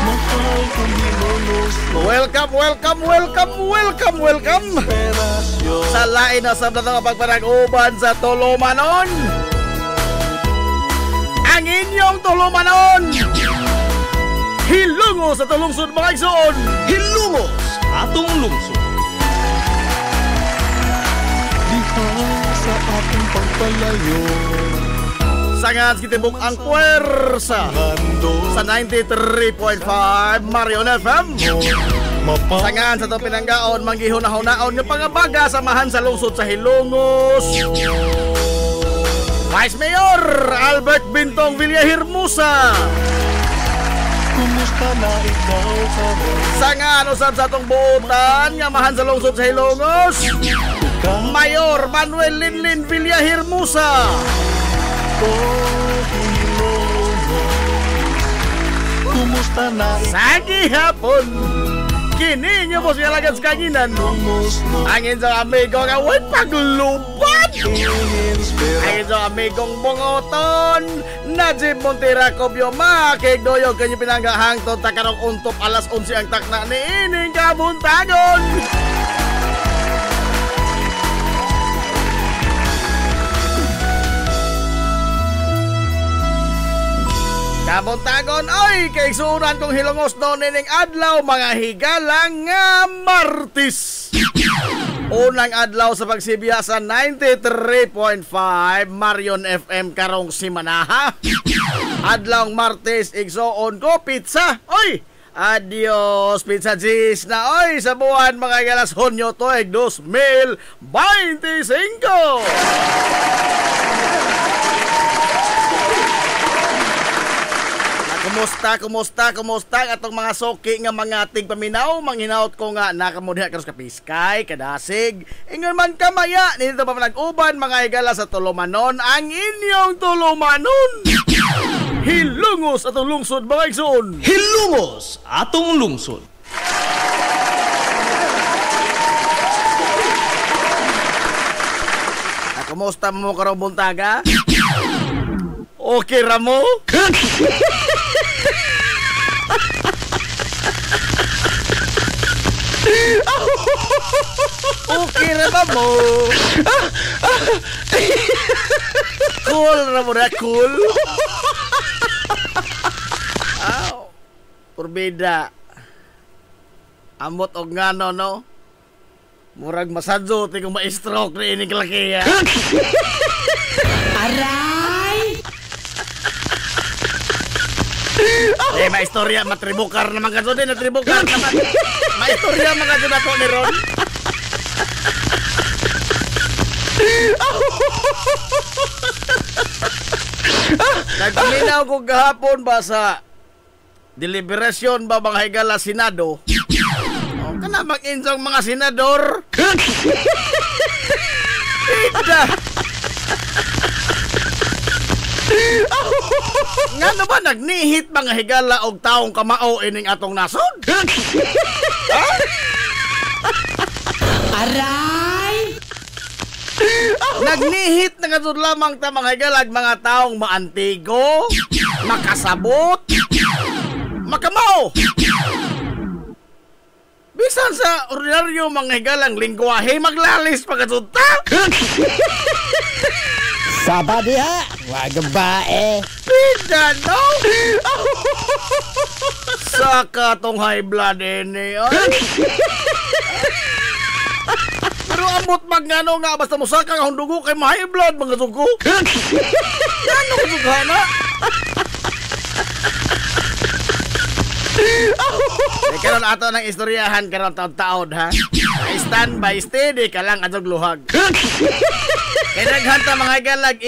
mahal kong Hilongos. Welcome, welcome, welcome, welcome, welcome! Inspirasyon. Sa lain na sabda ng pagpanag-uban sa Tulumanon, ang inyong Tulumanon, Hilungos sa lungsod mga igsoon. Hilungos atong lungsod. Diha sa akong pagpalayo, Sangat kitibok ang puwersa hando sa 93.5 Marion FM. mapa Sangan sa itong pinanggaon, manggihunahon-naon ng pangabaga samahan sa lungsod sa Hilongos. Vice Mayor Albert Bintong Villahermosa. kumusta na ikaw pa rin. Sangan usab sa itong buutan nga mahan sa lungsod sa Hilongos, Mayor Manuel Linlin Villahermosa. Kumusta na Sa gihapon, kini nyo po siya lagad sa kanginan. Ang inyong amigo nga way paglupad. Ang inyong amigong bungoton, Najib Montera Cubio, makigdoyog kanyo pinanggahang to takarong untop alas 11 ang takna ni ining kabuntagon. Kabuntagon, oy, kay sunan kong Hilongos doon ining adlaw, mga higala nga Martis. Unang adlaw sa pagsibya sa 93.5 Marion FM karong simanaha. Adlaw Martes, igsoon ko pizza. Oy, adios pizza cheese na oy sa buwan mga galas Hunyo tuig 2025. Kumusta atong mga soki nga mga tigpaminaw, manghinaot ko nga nakamudhiha karos ka piskay, kadasig. Ingon man kamaya, nito pa nag-uban mga higala sa Tulumanon, ang inyong Tulumanon. Hilungos atong lungsod mga igsoon. Hilungos atong lungsod. Kumusta mo karong buntaga? Okay ra mo? Okay ra ba mo? Cool ra mo na, cool? Aw, purbida. Amot og ngano, no? Murag masadyo, ti kung ma-stroke na ining kalakiya. Aray! Maistorya, matribukar naman ka doon, natribukar naman. Maistorya mga doon na to ni Ron. Nagpaminaw ko gahapon ba sa deliberasyon ba mga higala Senado? O, kana mag-insang mga senador? Ida! Nga na ba nagnihit mga higala og taong kamao ining atong nasod? Ha? Aray! Nagnihit na katod lamang ta mga galag mga taong maantigo, makasabot, makamaw. Bisan sa ordinaryo mga higalang lingwahe, maglalis pa katod ta. Saba diha, wag bae. Pida, no? Saka tong high blood ini, ay. Pero amot magngano nga, basta mo saka ang dugo kay high blood, mga dugo. Ano ka dugana? Karon ato ng istoryahan karon taon-taon ha. Stand by steady ka lang atog luhag. Kaya naghanta mga galag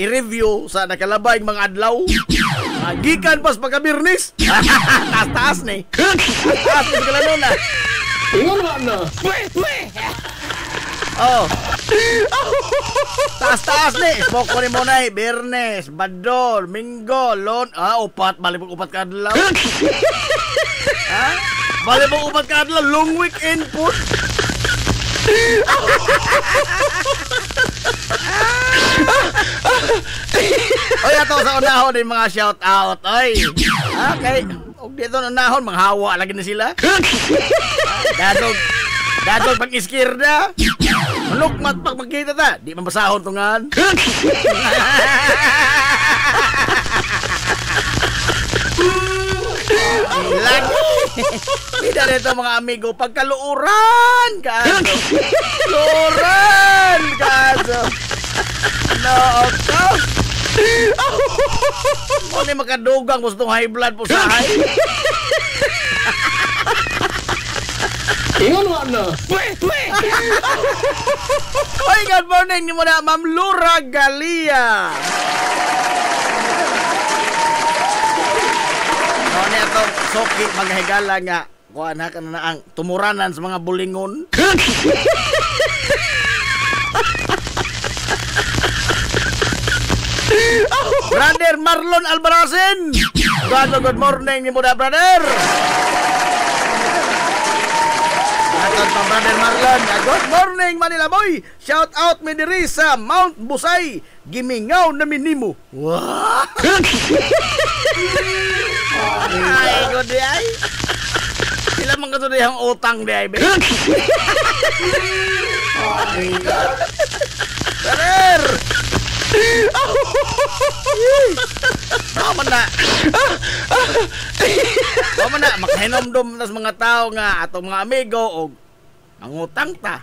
i-review sa nakalabay mga adlaw. Gikan pas pagka-Birnis. Taas-taas ni. Taas ni kala na. Ingon mo na. Oh. Taas-taas ni. Smoke ko ni mo na Birnes, Bador, Minggo, Lon. Upat. Bali po upat ka adlaw. Bali po upat ka adlaw. Long weekend po. Oy, ato sa unahon din mga shout out. Oy. Okay. Og dito na unahon, manghawa lagi na sila. Dadog pag iskirda. Lukmat pag magkita ta. Di mabasahon tungan. Lagi. Hindi rito mga amigo. Pagkaluuran. Kaso. Luuran. Kaso. No, okay. Muna makadugang gustong high blood po sa high. Ingon mo na. Oy, good morning ni mo na, Ma'am Lura Galia. Ano ito, soki, maghigala nga. Kuhaan ha ka na ang tumuranan sa mga bulingon. Brother Marlon Albarazin. Good morning ni mo na, brother. Aton pa brother Marlon. Good morning Manila boy. Shout out mi diri sa Mount Busay. Gimingaw na minimo. Wow. Ay, good day. Sila man kato dihang utang day, be. Brother. Mama na makahinomdom tas mga tao nga atong mga amigo og mangutang ta.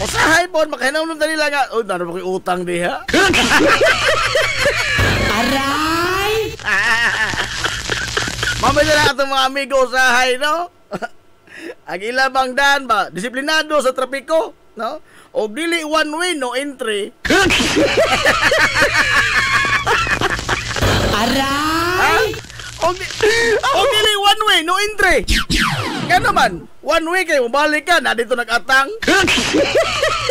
Usahay po makahinomdom ta nila nga oh naroon ko'y utang diha. Aray! Mamay na lang atong mga amigo usahay, no? Ang ilabang daan ba disiplinado sa trapiko, no? O dili one way no entry. Aray! O dili one way no entry. Nga naman, one way kayo balik ka na dito nag-atang.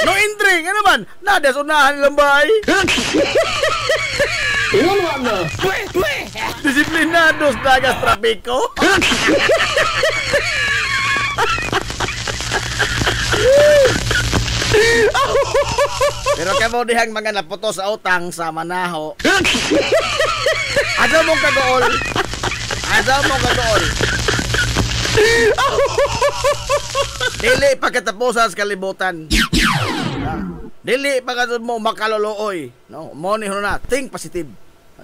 No entry, nga naman, na desunahan lang bay. Ingon mo na. Disiplinado sa dagas trapiko. Pero kamo dihang mga naputo sa utang sa manaho. Adaw mong kagool. Dili pagkatapusan sa kalibutan. Dili pagkatapos mo makaluluoy. No, mo ni na, think positive.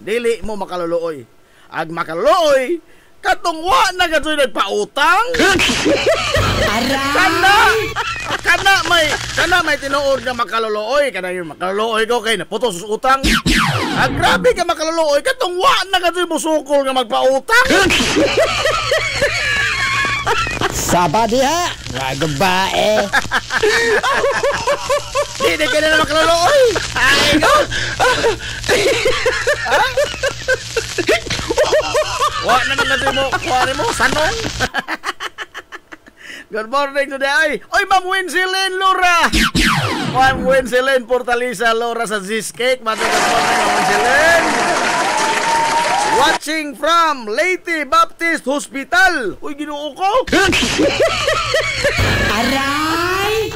Dili mo makaluluoy. Ag makaluluoy, katungwa na gatoy nagpautang. Kana may tinuod nga makaluluoy, kana yung makaluluoy ko kay naputos sa utang. Grabe ka makaluluoy, katungwa na gatoy musukol nga magpautang. Saba diha, wag bae. Di ka na makaluluoy. Ay, go. Wa na gatoy mo, kuwari mo, sanong. Good morning today. Oy, Ma'am Winsilin Laura. Ma'am Winsilin Portalisa Laura sa Cheesecake. Good morning, Ma'am Winsilin. Watching from Leyte Baptist Hospital. Uy, Ginoo ko. Aray!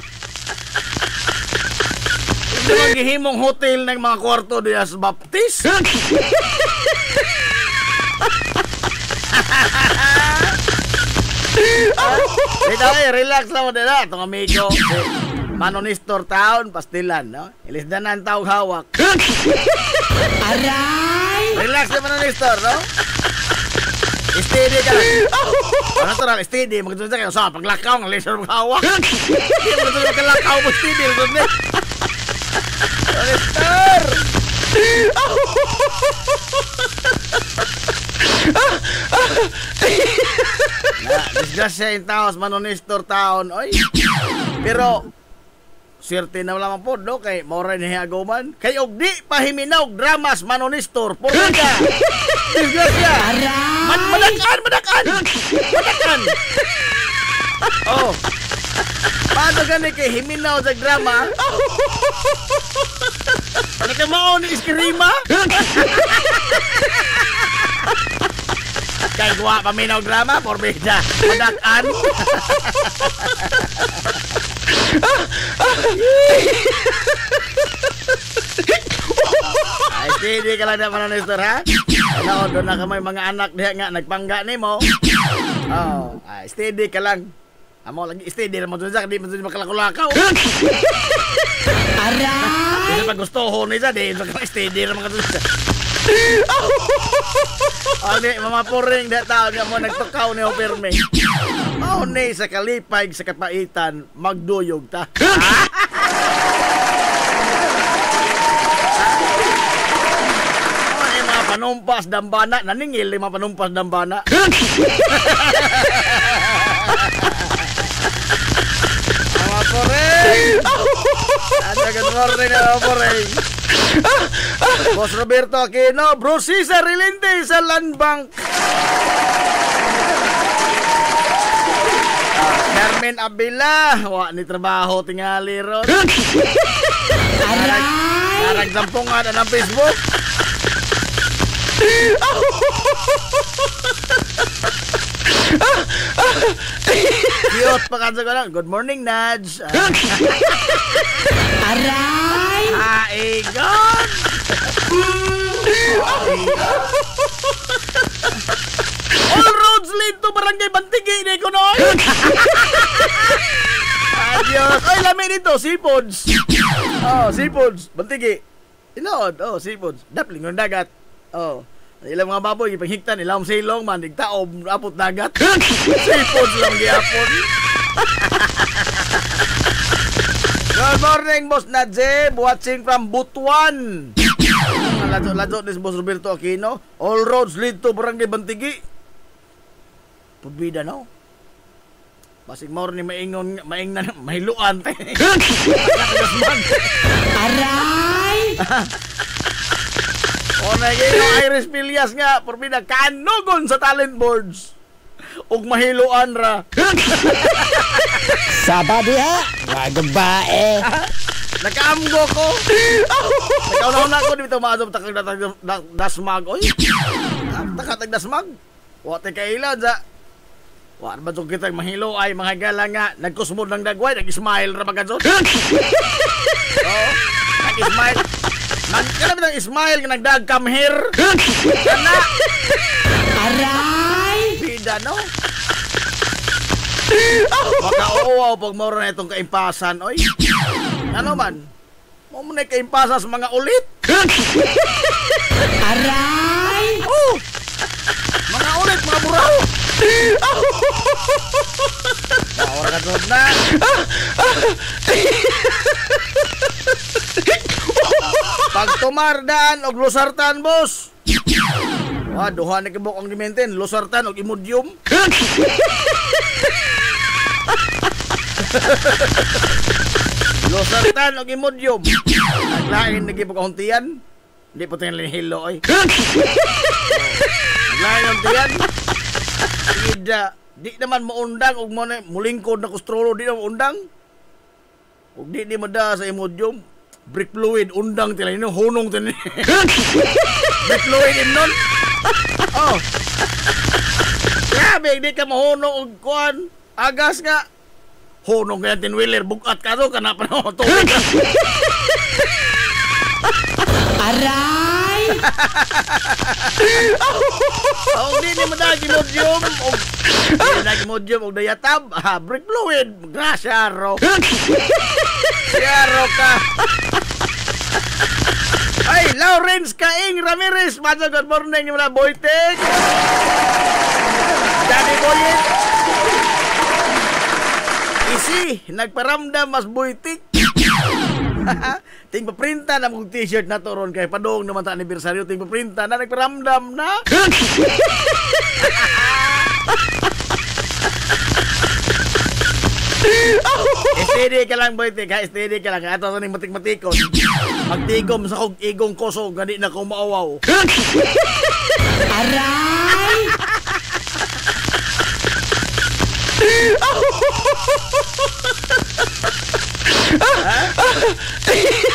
Ito ang gihimong hotel ng mga kwarto diya sa Baptist. Ito relax lang mo nila. Itong amigo. Manonistor taon, pastilan, no? Ilisdan na ang taong hawak. Aray! Relax na manonistor, no? Steady ka lang. Natural, steady. Magkatulad ka. So, paglakaw, ng laser mong hawak. Hindi mo katulad magkalakaw mo, steady. Manonistor! Disgrasya yung taos, manonistor taon. Oy. Pero, swerte na wala man po, no? Kay Maura ni Hiagoman. Kay Ogdi, pahiminaw, dramas, manonistor. Porga! Disgrasya! Madakan! Oh. Paano gani kay himinaw sa drama? Ano ka mao ni iskrima? Kay guwa paminaw drama, porbida. Madakan. Ay, hindi ka lang na manonistor, ha? Ano, doon na ka may mga anak diha nga, nagpangga ni mo. Oh, ay, steady ka lang. Amo lagi steady naman doon sa, di mo doon makalakaw. Aray! Hindi pa gusto ho ni sa, di mo steady naman ka doon sa. Ano, mamapuring na tao nga mo nagtukaw ni Operme. Oh, ni sa kalipay, sa kapaitan, magduyog ta. Panumpas dambana, naningil lima panumpas dambana. Mga poreng! Good morning mga poreng. Boss Roberto Aquino, Bro Cesar Rilinde sa Land Bank. Carmen Abila, wa ni trabaho tingali ron. Naragsampungan na ng Facebook. Cute pa kansa ko lang. Good morning, Nudge. Aray! Aigon! All roads lead to Barangay Bantigi, ni ko noon. Adios. Ay, lami dito, seafoods. Oh, seafoods. Bantigi. Inood, oh, seafoods. Dapling ng dagat. Oh. Ilang mga baboy, ipanghigtan, ilang silong man, igtaob, apot dagat. Seafoods lang gihapon. Good morning, Boss Nadze. Watching from Butuan. Lazo ni Boss Roberto Aquino. All roads lead to Barangay Bantigi. Pudbida, no? Basig maur ni maingnon, maingnan, mahiluan. Aray! O naging Iris Pilias nga, pudbida, kanugon sa talent boards. Ug mahiluan ra. Sabadi ha, mga babae. Nakaamgo ko. Nakauna ko dito maazom takag dasmag. Oy. Takatag dasmag. Wa te kailan sa. Wa ba jud kita mahilo ay mga gala nga nagkusmod ng dagway, nag-smile ra magadzon. Oh, nag-smile. Nagkana ba smile nga nagdag come here. Kana. Aray! Bida no. Makauwaw pag moro na itong kaimpasan, oy. Ano man? Mo na kaimpasan sa mga ulit. Aray! Oh! Mga ulit, mga buraw. Mawar ka doon na. Pagtumardaan og lusartan, boss. Wah, duha na kibok ang dimenten, lusartan og imudyum. Lusartan og imudyum. Naglain na kibok ang huntiyan. Hindi po tingnan hilo, oy. Naglain ang huntiyan. Di naman maundang og mulingkod na kustrolo, di naman maundang. Og di mada sa imudyum. Brick fluid, undang tila yun, hunong tila. Brick fluid imnon. Oh. Grabe, hindi ka mahunong og kuan. Agas nga. Hunong nga tinwheeler, bukat ka to, kana pa na tubig. Aray! Oh, di ni madagi modyum. Di madagi modyum og dayatab. Brake fluid. Grasya ro. Siyaro ka. Ay, Lawrence Kaing Ramirez. Madyo, good morning yung mga boytek. Daddy Boyet. Isi, nagparamdam mas boytik. Ting paprinta na mong t-shirt na to ron kay padong naman ta anibersaryo. Ting paprinta na nagparamdam na. Steady ka lang boytik ha, steady ka lang. Ato ning matik-matikon. Magtigom sa kog igong koso gani na ko maawaw. Aray!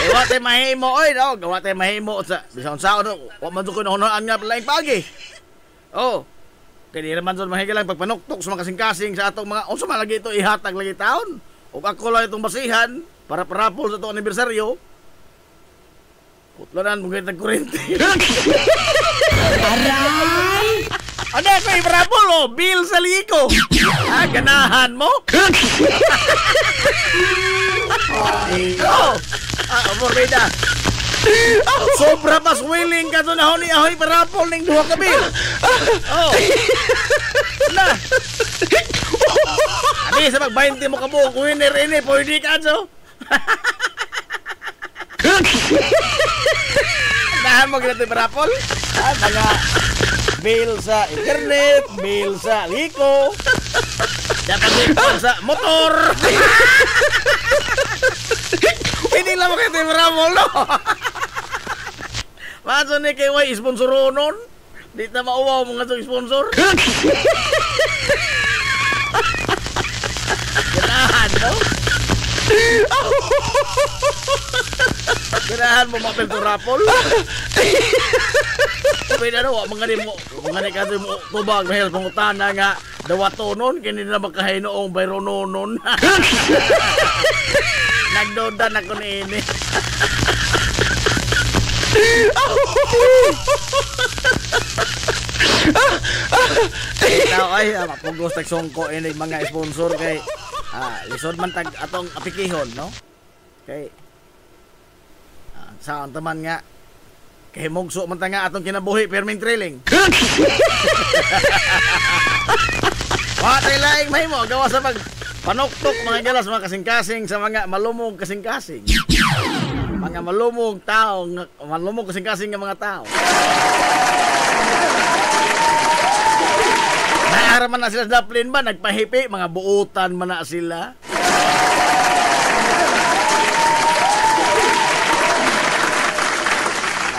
Gawa tayo mahimo, oy, no? Gawa tayo mahimo sa bisang sao, no? Huwag man ko nahunoan nga laing pagi. Oh, kaya di naman doon mahiga lang pagpanuktok sa mga kasing-kasing sa atong mga, o sa mga lagi ito ihatag lagi taon. O ako lang itong basihan para parapol sa itong anibersaryo. Putlanan mo ganit nagkurente. Aray! Ano ako iparapol, oh? Bill sa liko. Ganahan mo? Oh, Morveda. Sobra pas willing ka doon ahoy ahoy parapol ning duha ka bil. Oh. Na. Abi sa mag-20 mo ka buong winner ini pwede ka so. Dahan mo ginato'y parapol. Mga bill sa internet, bill sa liko. Dapat bill sa motor. Hindi lang mo kayo parapol, no? Maso ni kayo ay sponsor nun? Di na mauwaw mga itong sponsor? Ganahan, no? Ganahan mo mapil to rapol? Sabi na no, mga ni kasi mo tubag mahal pangutana nga dawato nun, kini na makahay noong bayro nonon. Nagdodan ako ni ini. Ikaw ay mapugos tagsongko ini mga sponsor kay lisod man tag atong apikihon, no? Kay saan taman nga kay mugso man ta nga atong kinabuhi perming trailing. Wa tay laing mahimo gawa sa pag panuktok mga galas mga kasing-kasing sa mga malumog kasing-kasing. Mga malumog tao, malumog kasing-kasing nga mga tao. Naaraman na sila sa Dublin ba? Nagpahipi, mga buutan man na sila.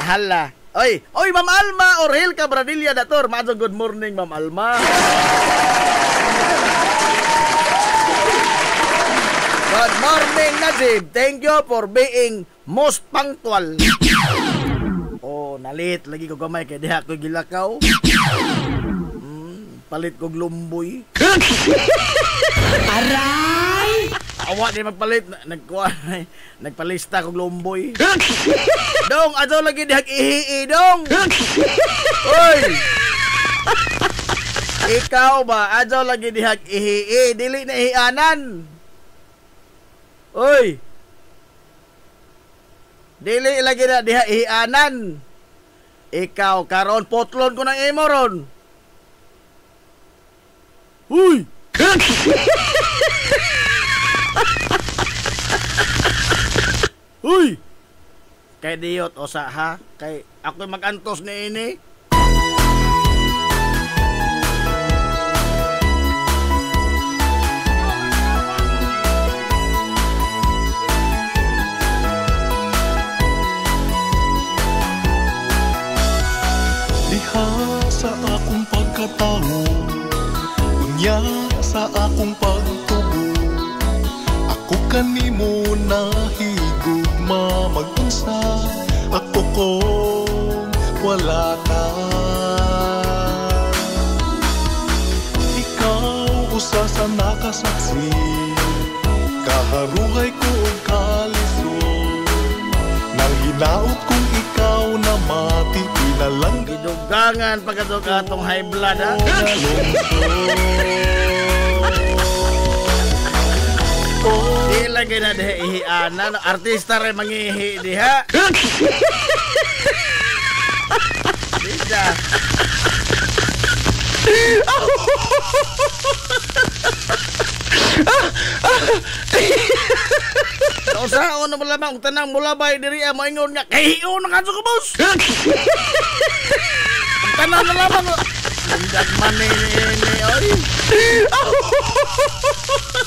Hala. Oy, Ma'am Alma Orhel Cabradilla Dator. Maadto good morning, Ma'am Alma. Good morning, Najib. Thank you for being most punctual. Oh, nalit lagi ko gamay kay diha ko gilakaw. Palit ko glumboy. Aray! Awa di magpalit, nagpalista ko glumboy. Dong, ato lagi diha ihii dong. Oy. Ikaw ba ato lagi diha ihii, dili na ihianan. Oy. Dili lagi na diha ihianan. Ikaw karon potlon ko ng imo ron. Uy! Uy! Kay diyot o sa ha? Kay ako mag-antos ni ini. Diha sa akong pagkatao, unya sa akong pagtubo, ako kanimo nahigugma mag-unsa, ako ko wala ka. ka sa nakasaksi, kaharuhay ko ang kalisod. Nang hinaot kong ikaw na mati, pinalang Gidugangan pagkatong atong high blood, ha? Di lagi na diha ihianan. Artista rin mangihi diha. Bisa. Usahaon na malamang tanang mulabay diri maingon nga kahiyo na kanso ko, boss. Ang tanang na lamang Landag man ni oy.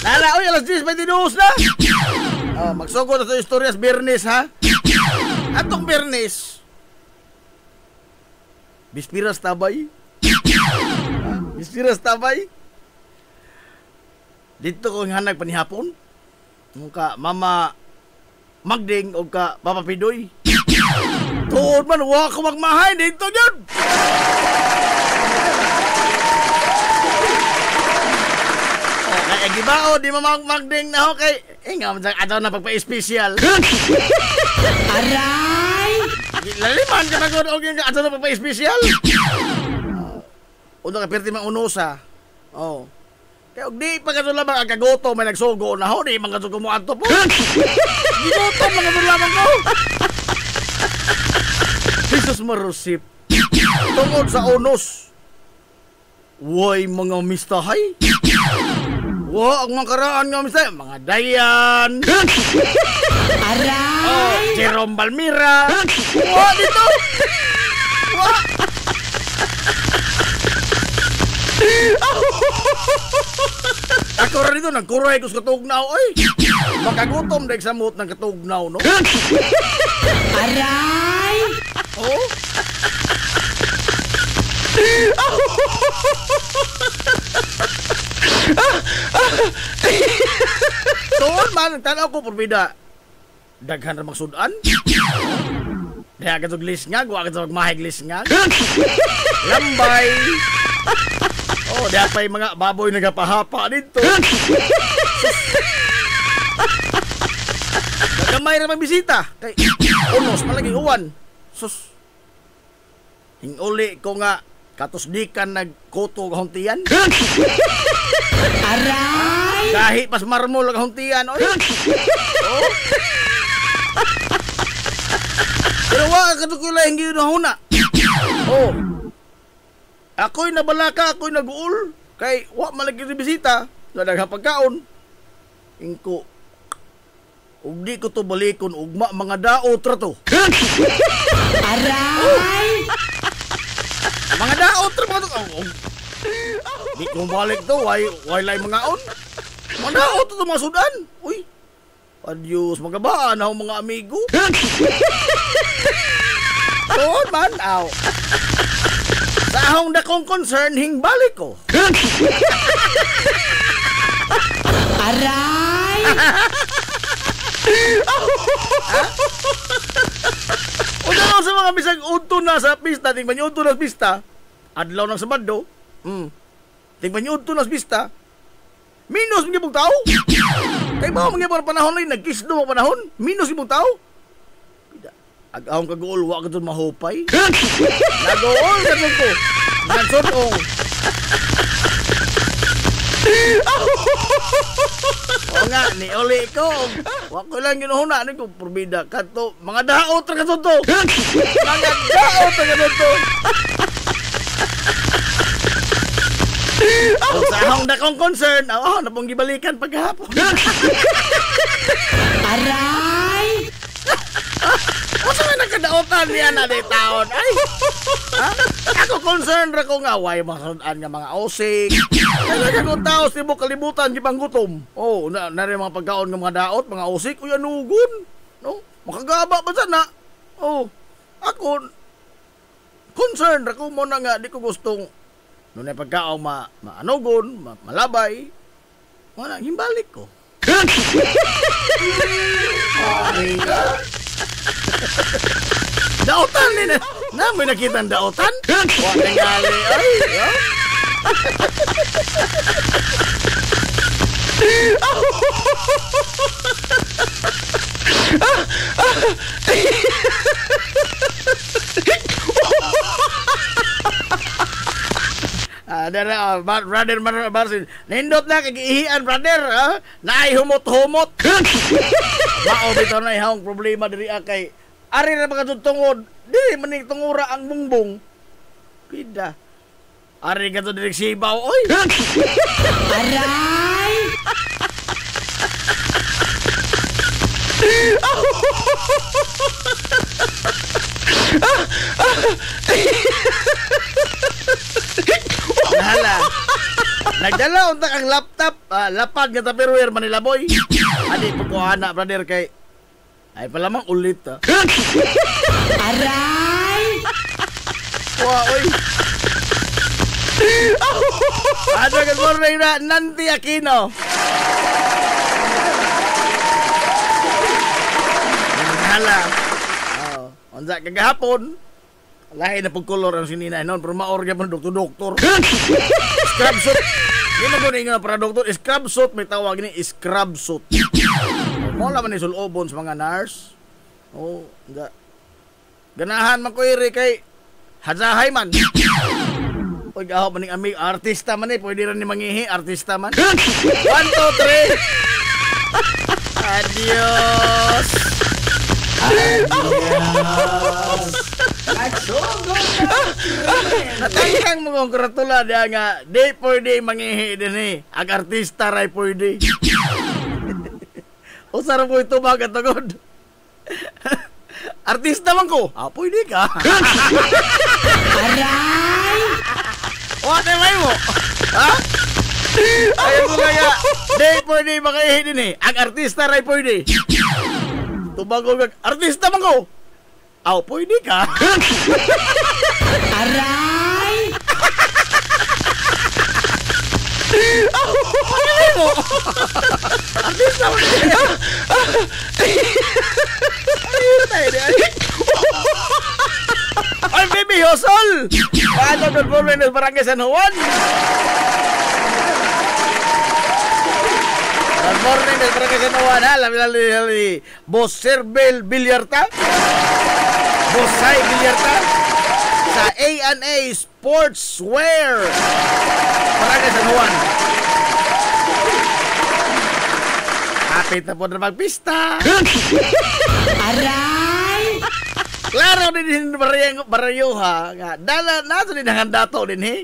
Nala, oy, alas 10:22 na. Oh, magsugod na sa istoryas Bernes, ha? Atong Bernes. Bispiras tabay. Bispiras tabay. Dito ko hanag panihapon. Ka Mama Magding o ka Papa Pidoy. Tuod man, wa ko magmahay dito yun. Kaya gibao, di mo Magding na ho kay ingam sa ataw na pagpa-espesyal. Aray! Laliman ka na ko og ataw na pagpa-espesyal. Uno ka perti mang unosa. Oh. Kaya di pa ka lamang ang kagoto may nagsugo na ho, di mga sugo mo ato po. Gigoto mga lamang ko. Jesus marusip. Tungod sa unos. Way mga mistahay. Wa ang mga karaan nga mistahay. Mga Dayan. Aray! Oh, Jerome Balmira. Wa dito. Wa. Ako rin dito, nagkuray ko sa katugnaw, ay. Makagutom dahil sa moot ng katugnaw, no? Aray! Oh? Tuon man, tanaw ko, porbida. Daghan na magsudan. Dahil agad og lisngag, o agad og mahig lisngag. Lambay. Oh, dahil pa yung mga baboy nagapahapa dito. Nagamay na magbisita. Kay, unos, malaging uwan. Sus. Hinguli ko nga, katusdikan nagkuto ng huntiyan. Aray! Kahit pas marmol ang huntiyan, oy. Oh. Pero wala ka ito kila hindi na huna. Oh. Ako'y nabalaka, ako'y nag-uul. Kay, wak malagi rin bisita. Na naghapagkaon. Ingko. Ug di ko to balikon, ugma mga daot rato. Aray! Mga daot rato. Di ko balik to, why lay mga on. Mga daot to masudan. Uy. Adios, magabaan ako mga amigo. Tuon man, aw. Sa ahong dakong concern, hingbalik ko. Aray! O dalaw sa mga bisag unto na sa pista, tingnan niyo unto na sa pista, adlaw ng Sabado, tingnan niyo unto na sa pista, minus mga ibang tao. Kaya ba mga panahon na yun, nagkisdo mga panahon, minus ibang tao. Ag-ahong kag-uol, wak ka doon mahupay. Nag-uol ka doon ko. Nagsutong. O nga, ni uli ko. Wak ko lang ginuhuna. Ano ko, purbida ka to. Mga daot ka doon to. Mga daot ka doon to. Kung sa ahong dakong concern, napong gibalikan paghapon. Aray! Masa may nagkadaotan niya na di taon? Ay! Ha? Ako concern ra ko nga, why masudan nga mga osig. Kaya kung tao, sibo kalibutan, di bang gutom. Oh, na rin mga pagkaon ng mga daot, mga osig, o yan ugon. No? Makagaba ba sana? Oh, ako, concern ra ko mo na nga, di ko gustong, nung na pagkaon maanugon, malabay, wala, himbalik ko. Ay, daotan din na may nakita ang daotan. Wala ngali ay. Brother Marcin, nindot na kagihian brother, ha? Naay humot-humot. Mao bitaw na ihang problema diri kay ari ra mga tungod, dili man ning tungura ang bungbong. Pida. Ari ka to diri sibaw, oy. Aray! Hala. Nagdala unta kang laptop, lapad nga Tupperware Manila boy. Adi po ko ana brother kay ay palamang ulit ha. Aray! Wa oy. Good morning na Nanti Aquino. Hala. Unsa kagahapon? Lahi na pag color ang sinina noon, pero maorga pa ng doktor. Scrub suit. Hindi na kung nga para doktor, scrub suit, may tawag ni scrub suit. Mo naman ni sulobon sa mga nurse. Oh, nga. Ganahan man ko iri kay hazahay man. Oy, gaho man ning amig artista man pwede rin ni mangihi artista man. 1 2 3. Adios. Adios. Natangkang mo kong gratula dia nga di pwede mangihi din ag artista ray pwede. Usara po ito ba katagod? Artista man ko. Pwede ka. Aray! What am I mo? Ha? Ayaw ko kaya di pwede mangihi din ag artista ray pwede. Tubago kag artista man ko. Pwede ka. Aray! Artista mo. Ay, baby, Hosol! Paano doon po rin ng Barangay San Juan? Good morning del Barangay San Juan, ha? Lali, Boss Serbel Villarta? Bosay Villarta? Sa A&A Sportswear Barangay San Juan. Kapit na po na magpista. Aray! Klaro din baryo ha. Dala nato din ang dato din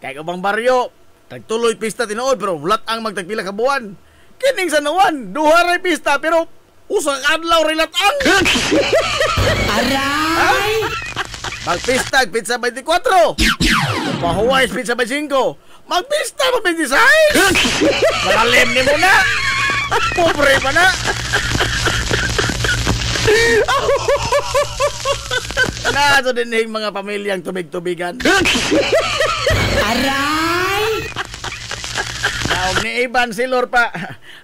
kay ubang baryo tagtuloy pista tinuod pero wala ang magtagpila ka buwan. Kining San Juan duha ray pista pero usa ka adlaw ray latang. Aray! Magpista pizza 24. Pahuway pizza 25. Magpista pa 26. Malalim ni mo na. Pobre pa na. Nato din yung mga pamilyang tubig-tubigan. Aray! Naog ni Iban Silor pa.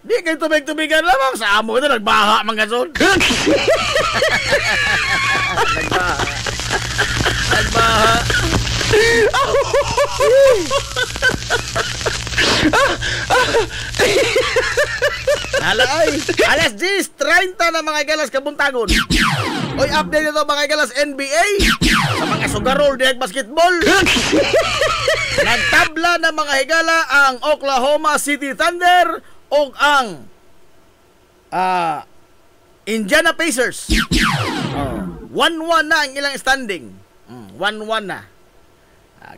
Di kayo tubig-tubigan lamang. Sa amo ito nagbaha mga son. Nagbaha. Ay, alas 10:30 na mga galas kabuntagon. Oy, update ito mga galas NBA. Sa mga sugarol diag basketball. Nagtabla na mga higala ang Oklahoma City Thunder o ang Indiana Pacers. 1-1 na ang ilang standing. 1-1 na.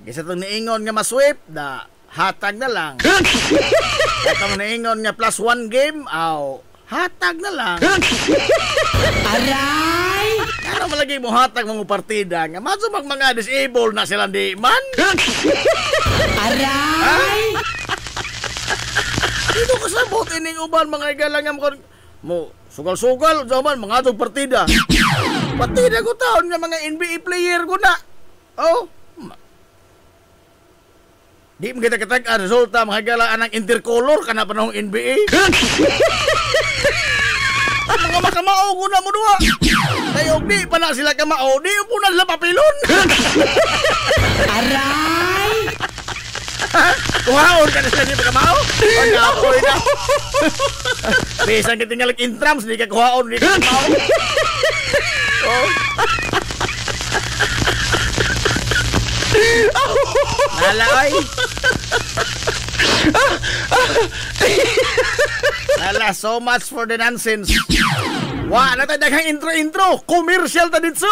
Gisa itong niingon nga masweep na hatag na lang. Itong niingon nga plus 1 game, hatag na lang. Aray! Ano malagi mo hatag mga partida nga maso mga disabled na sila di man? Aray! Dito kasabot ining uban mga igalang mo sugal-sugal zaman mga atong partida. Partida ko taon nga mga NBA player ko na. Di mo kita katag resulta mga galaan ng intercolor ka na panahong NBA. Mga makamao ko na mo duwa. Tayo di pa na sila kamao. Di po na sila papilon. Aray! Kuhaon ka na sila di pa kamao. O Kapoy na. Bisan kitingal intrams, di ka kuhaon, di ka kuhaon. Oh. Nalaoy. Nala, so much for the nonsense. Wah, na tayo daghang intro. Commercial ta ditso.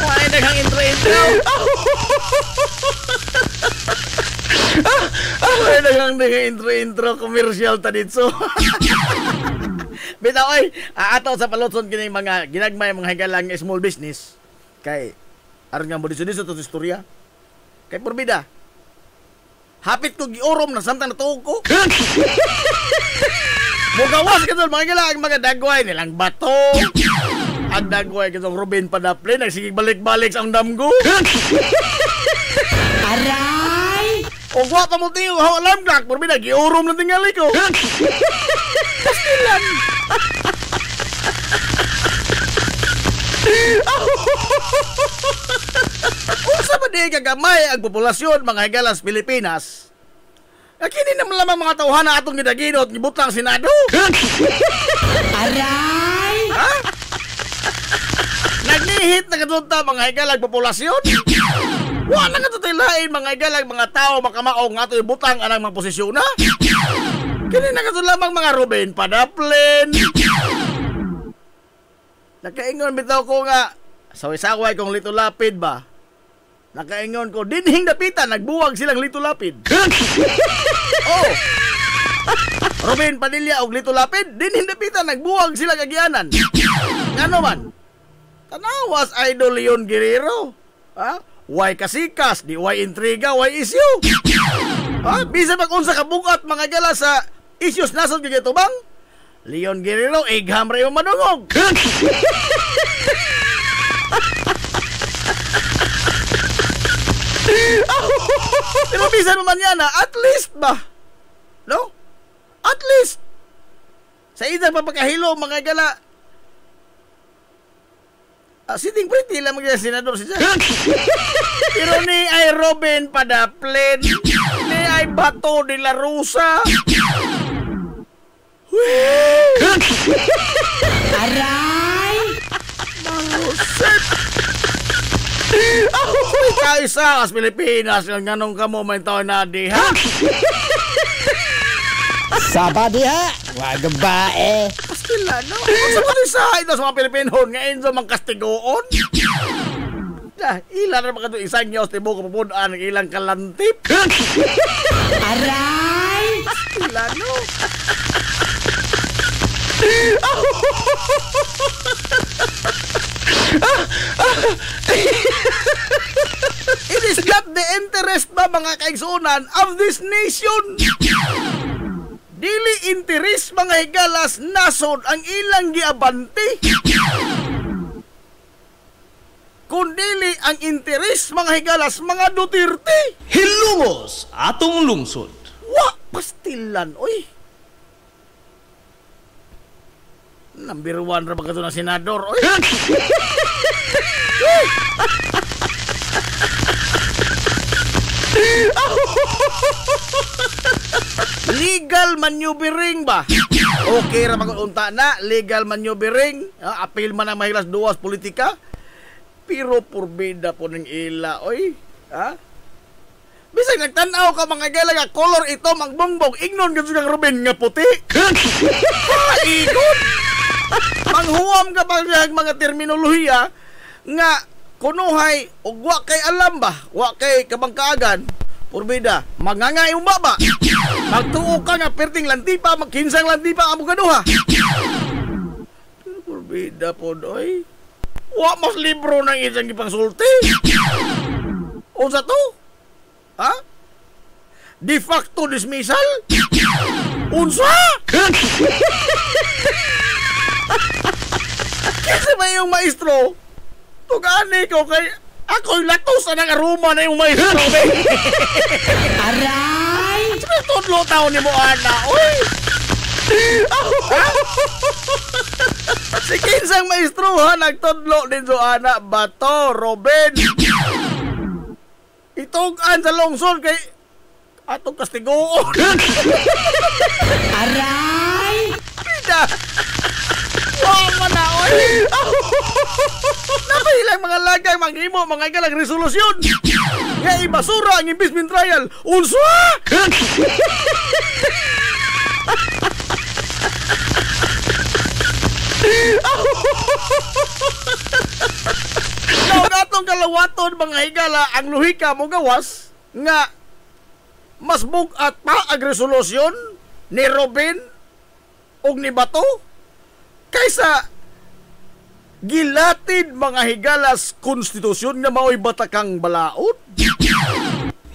Wah, daghang intro. Wah, daghang intro. Commercial ta ditso. Bitaw oy, ato sa palotson kini mga ginagmay mga higalang small business. Kay aron nga mo diso to istorya. Kay porbida. Hapit ko giurom na samtang natuog ko. Mugawas ka doon, mga gilang mga dagway nilang bato. Ang dagway kitong Ruben Padapli, nagsigig balik-balik sa ang damgo. Aray! O gwa pa mo tingin, alam ka, porbida, giurom na tingali ko. Pastilan. Unsa ba di kagamay ang populasyon mga higalas Pilipinas? Kini naman lamang mga tawhana atong gidaginot gibutang Senado. Aray! Ha? Nagnihit na kadunta mga higalag populasyon? Wala nga tutilain mga higalag mga tao makamaong ato ibutang anang mga posisyon na. Kini na kadun lamang mga Ruben Padaplen. Nakaingon bitaw ko nga saway-saway kong Lito Lapid ba? Nakaingon ko, dinhing dapitan, nagbuwag silang Lito Lapid. Oh! Ruben Padilla og Lito Lapid, dinhing dapitan, nagbuwag silang agyanan. Ano man? Tanawas idol Leon Guerrero. Ha? Why kasikas, di why intriga, why issue? Ha? Bisa pag-unsa kabugat mga gala sa issues nasod kaya tubang? Leon Guerrero, igham rin yung madungog. Pero bisa naman yan na, at least ba? No? At least. Sa isang papakahilo, mga gala, sitting pretty lang mga senador siya. Pero ni ay Ruben Padaplen, ni ay Bato de la Rosa. Aray! Maruset! Kaisa kas Pilipinas yung ganong kamo may taon na di ha? Saba diha, wag bae. Pastila no? Kung sa mga isahay na sa mga Pilipinhon nga enzo mang kastigoon? Ilan na mga ito isang nyo tibo kapupudaan ng ilang kalantip? Aray! Pastila no? It is not the interest ba mga kaigsunan of this nation? Dili interest mga higalas nasod ang ilang giabanti. Kundili ang interest mga higalas mga Duterte. Hilumos atong lungsod. Wa pastilan oy. Number 1 ra ba kato ng senador oy. Legal maneuvering ba? Okay ra mag-unta na legal maneuvering. Apil man ang mahilas duwas politika. Pero purbida po ng ila oy. Ha? Bisag nagtanaw ka mga gala nga color itom ang bongbong ignon gyud kang Ruben nga puti. Igon. Manghuam ka pa mga terminolohiya nga kunuhay og wa kay alam ba, wa kay kabangkaagan. Purbida, magangay umba ba? Magtuo ka nga perting lantipa, magkinsang lantipa ang bugaduha. Purbida po doy. Wa mas libro ng isang ipangsulti. Unsa to? Ha? De facto dismissal? Unsa? Kasi ba yung maestro? Tugani ko kay ako'y latos na aruma na yung maestro. Aray! Sabi tudlo tao ni mo ana. Uy! Si kinsang maestro ha nagtudlo din so ana Bato, Ruben. Itugan sa lungsod kay atong kastigoon. Aray! Pida! Wow, manaoy! Napahilang mga lagay, manghimo, mga igalang resolusyon. Nga ibasura ang impeachment trial. Unswa! Now, atong kalawaton, mga higala, ang luhika mo gawas, nga mas bugat pa ang resolusyon ni Robin o ni Bato kaysa gilatid mga higalas konstitusyon nga mao'y batakang balaod.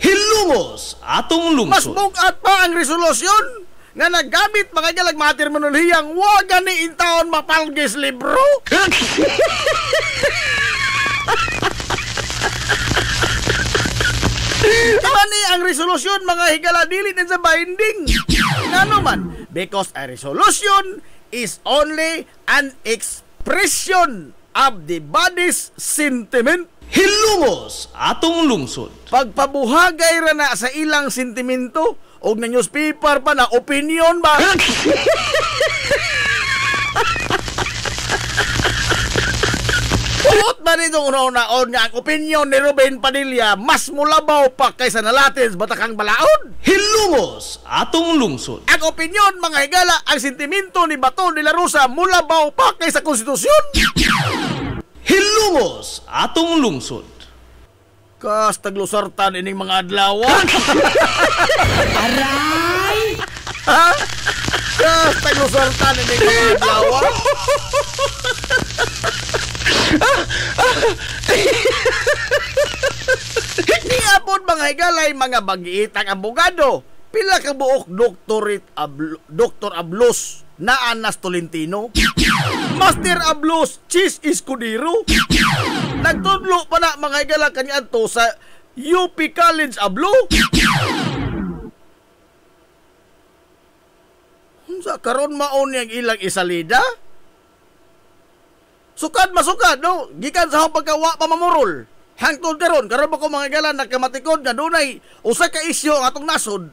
Hilungos atong Mas lungsod. bugat pa ang resolusyon nga naggamit mga higalag mga terminolohiyang wag ni intaon mapalgis libro. Kani ang resolusyon mga higala dili din sa binding. Ngano man? Because a resolution is only an expression of the body's sentiment. Hilungos atong lungsod. Pagpabuhagay ra na sa ilang sentimento og na newspaper pa na opinion ba? Puot ba nito una-unaon nga ang opinion ni Ruben Padilla mas mulabaw pa kaysa nalatin sa batakang balaod? Hilungos atong lungsod. Ang opinion mga higala, ang sentimento ni Bato de la Rosa mulabaw pa kaysa konstitusyon? Hilungos atong lungsod. Kas taglusartan ining mga adlaw. Aray! Ha? Kas taglusartan ining mga adlaw. Hindi apod mga higalay mga bagiit ang abogado. Pila ka buok Dr. Ablos na Anas Tolentino, Master Ablos Cheese Escudero. Nagtudlo pa na mga higala kaniadto sa UP College Ablo. Unsa karon maon yang ilang isalida? Sukad masukad no, gikan sa akong pagkawa pa mamurol. Hangtod karon ba ko mga higala nagkamatikod nga dunay usa ka isyu ang atong nasod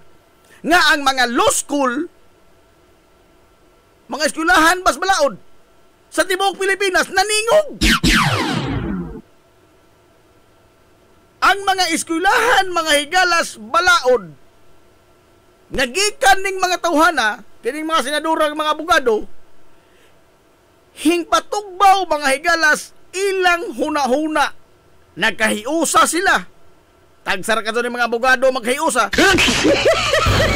nga ang mga law school, mga eskwelahan bas balaod sa tibuok Pilipinas naningog. Ang mga eskwelahan, mga higalas balaod nagikan ning mga tawhana, kining mga senadorang mga abogado, hingpatugbaw mga higalas ilang huna-huna. Nagkahiusa sila. Tagsara ka doon ng mga abogado magkahiusa.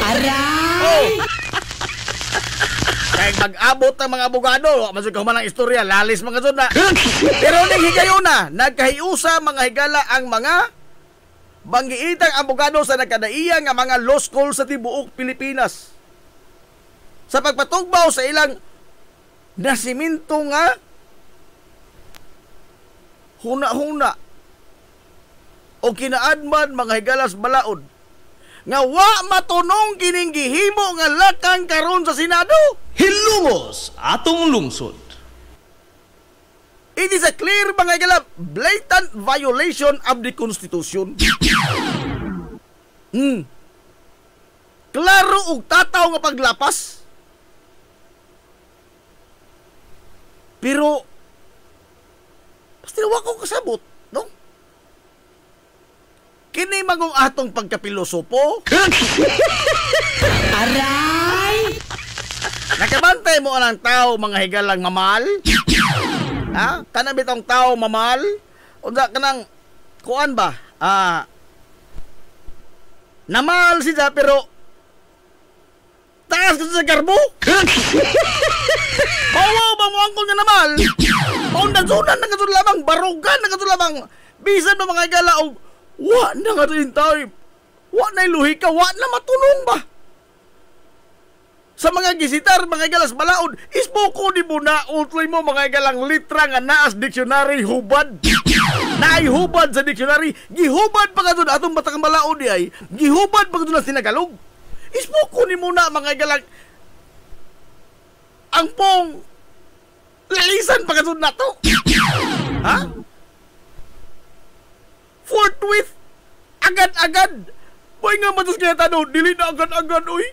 Aray! Oh. Kaya mag-abot ng mga abogado, masuk ka man ang istorya, lalis mga doon na. Pero ning higayon na, nagkahiusa mga higala ang mga banggiitang abogado sa nagkadaiya nga mga law school sa tibuok Pilipinas. Sa pagpatugbaw sa ilang nasiminto nga huna-huna o kinaadman mga higalas balaod nga wa matunong kining gihimo nga lakang karon sa Senado. Hilungos atong lungsod. It is a clear mga higala blatant violation of the Constitution. Klaro og tataw nga paglapas. Pero basta wa ko kasabot, no? Kini magong atong pagkapilosopo. Aray! Nakabantay mo ang tao mga higalang mamal? Ha? Kana bitong tao mamal? Unsa kanang kuan ba? Namal siya pero taas ka sa garbo? Bawaw ba mo angkol nga namal? Paundan-sunan na katong lamang, barugan na katong lamang. Bisan ba mga higala o wa na nga rin tayo. Wa na iluhi ka, wa na matunong ba? Sa mga gisitar, mga galas balaod, isboko di mo na ultray mo mga galang litra nga naas dictionary hubad. Naay hubad sa dictionary, gihubad pa ka doon atong batakang balaod di ay, gihubad pa ka doon na sinagalog. Isboko ni mo na mga galang ang pong lalisan pa ka doon na to. Ha? Forthwith agad-agad. Boy nga matas kaya tanong, dili na agad-agad, uy.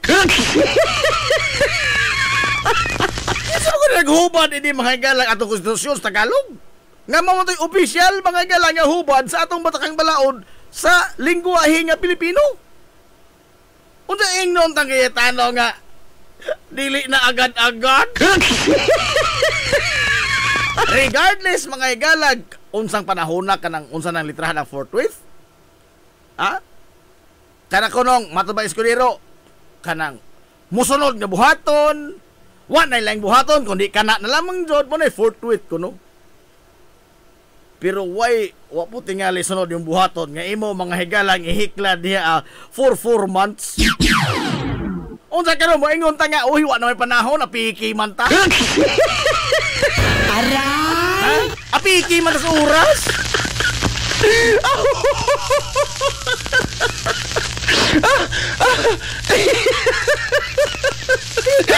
Isa ko na naghubad, hindi mga higala atong konstitusyon sa Tagalog. Nga mamatay opisyal, mga higala nga hubad sa atong batakang balaod sa lingwahe nga Pilipino. Unsa ingnon tang kaya tanong nga, dili na agad-agad. Regardless, mga higala, unsang panahon na kanang unsa nang litrahan ang forthwith. Ha? Kana kunong matubay eskulero kanang musunod nga buhaton, wa na lang buhaton kundi kana na lamang jud mo na forthwith kuno. Pero wa po tingali sunod yung buhaton nga imo mga higalang ihikla diha 4 months. Unsa karon mo ingon ta nga uy wa na may panahon apiki man ta. Aray! Apiki man ta sa oras.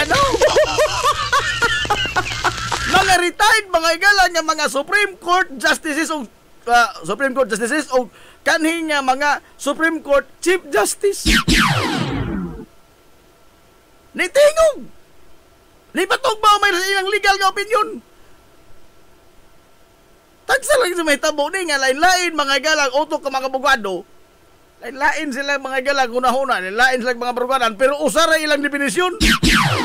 Ano? Mga retired mga higala nga mga Supreme Court Justices o kanhi nga mga Supreme Court Chief Justice. Nitingog. Ni patog ba may ilang legal nga opinion? Tagsa lang sa may tabo ni nga lain-lain mga higala utok ka mga abogado. Lain sila mga galang hunahuna, lain sila mga baruganan, pero usara ilang definisyon.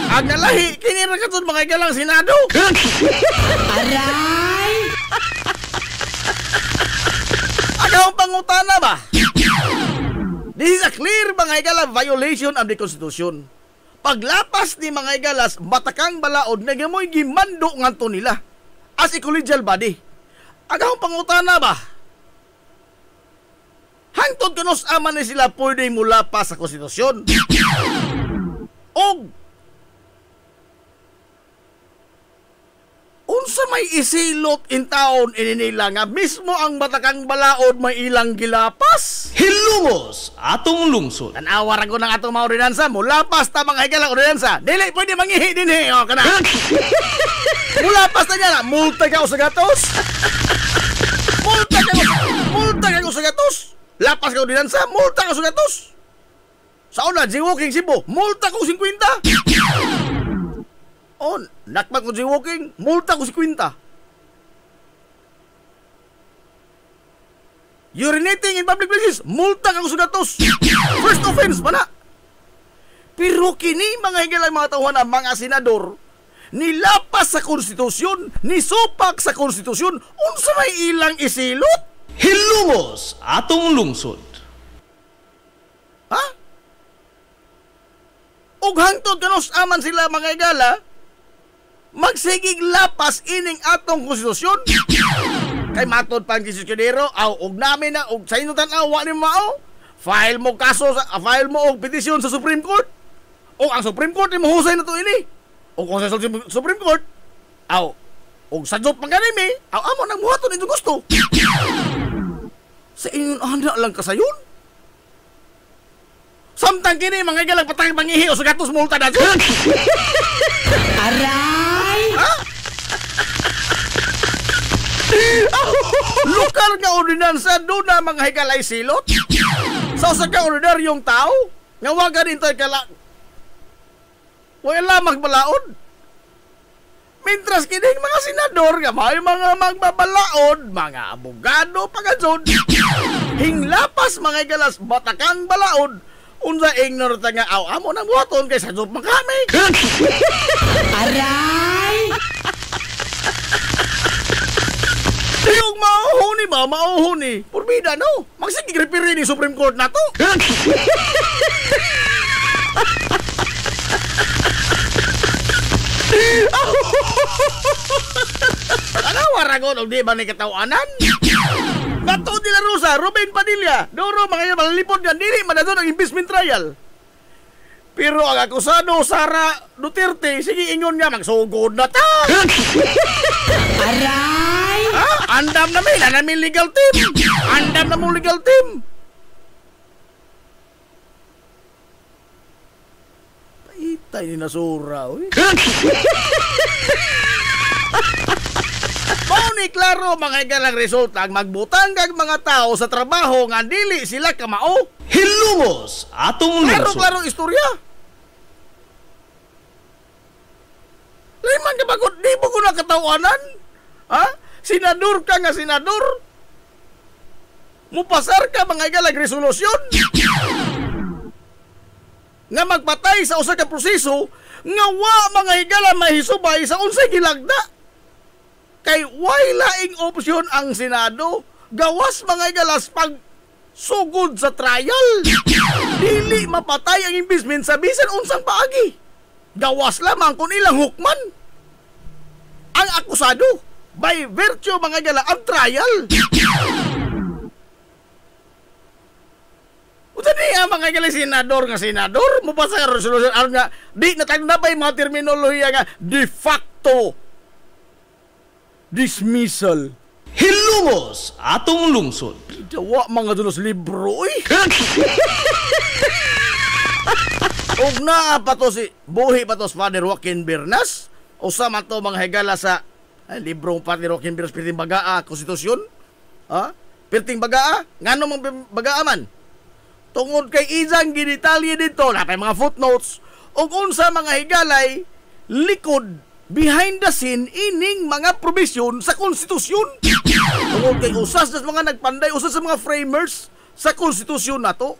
Ang nalahi, kinira ka mga galang Senado. Aray! Ang pangutana ba? This is a clear mga galang violation of the Constitution. Paglapas ni mga galas, batakang balaod na gamoy gimando nganto nila as a collegial body. Ang pangutana ba? Hangtod kanos aman ni sila pwede mula pa sa konstitusyon. Og unsa may isilot in taon ininila nga mismo ang batakang balaod may ilang gilapas. Hilumos atong lungsod. Tanawa ra ko ng atong mga ordinansa mula pas ta mga higalang ordinansa. Dili pwede mangihi dinhi o kana. Mula pas ta niya multa ka sa gatos. Multa ka sa gatos. Lapas ka ordinansa, multa ka sa gatos. Sa una, jaywalking Cebu, multa ko 50. On, nakpak ko jaywalking, multa ko 50. Urinating in public places, multa ka sa gatos. First offense, mana? Pero kini mga higalang mga tawanan, mga senador, nilapas sa konstitusyon, nisupak sa konstitusyon, unsa may ilang isilot? Hilumos atong lungsod. Ha? Ug hangtod kanos aman sila mga higala, magsigig lapas ining atong konstitusyon. Kay matod pang konstitusyon og namin na og sa inyo tan-aw wa ni mao. File mo kaso sa file mo og petisyon sa Supreme Court. O ang Supreme Court imo husay na to ini. O kung sa Supreme Court, og sadyot pang kanimi, amo nang muhaton inyo gusto. Sa inyo anda lang kasayon. Samtang kini mga galang patang pangihi o sa gatos multa na dyan. Aray! Ha? Lokal nga ordinansa doon na mga higalay silot. Sa usa ka ordinaryong tao, nga wagan ito kala wala magbalaod. Mintras kining mga senador nga may mga magbabalaod, mga abogado pagadzod. Hinglapas mga galas batakang balaod. Unsa ignore ta nga amo nang buhaton kay sa job makami. Aray! Yung mauhuni ba? Mauhuni. Purbida no. Magsigig repiri ni Supreme Court na to. Ano waragon og di ba ni katawanan? Bato de la Rosa, Ruben Padilla, Doro mga malipod yan, dili manadon ang impeachment trial. Pero ang akusado Sara Duterte, sige ingon nga magsugod na ta. Aray! Ha? Andam namin legal team. Andam na mo legal team. Paitay ni nasura, uy. Mao ni klaro mga igalang resulta ang magbutang kag mga tao sa trabaho nga dili sila kamao. Hilumos atong lungsod. Klaro istorya. Layman ka bagot, di mo ko nakatawanan? Ha? Senador ka nga senador? Mupasar ka mga igalang resolusyon? Nga magpatay sa usa ka proseso nga wa mga higala mahisubay sa unsay gilagda. Kay way laing opsyon ang Senado, gawas mga higalas pag sugod sa trial. Dili mapatay ang investment sa bisan unsang paagi. Gawas lamang kung ilang hukman ang akusado by virtue mga higala ang trial. Uta niya mga gali senador nga senador, mupasa ka resolusyon aron nga di natagna mga terminolohiya nga de facto dismissal. Hilumos atong lungsod. Dawa mga dulos libro oy. Og naa pa to si buhi pa to si Father Joaquin Bernas, usa man to mga higala sa librong Father Joaquin Bernas pirting bagaa konstitusyon. Ha? Pirting bagaa, ngano mang bagaa man? Tungod kay izang ginitalye dito, napay mga footnotes, o unsa mga higalay, likod, behind the scene, ining mga probisyon sa konstitusyon. Tungod kay usas sa mga nagpanday, usas sa mga framers sa konstitusyon na to.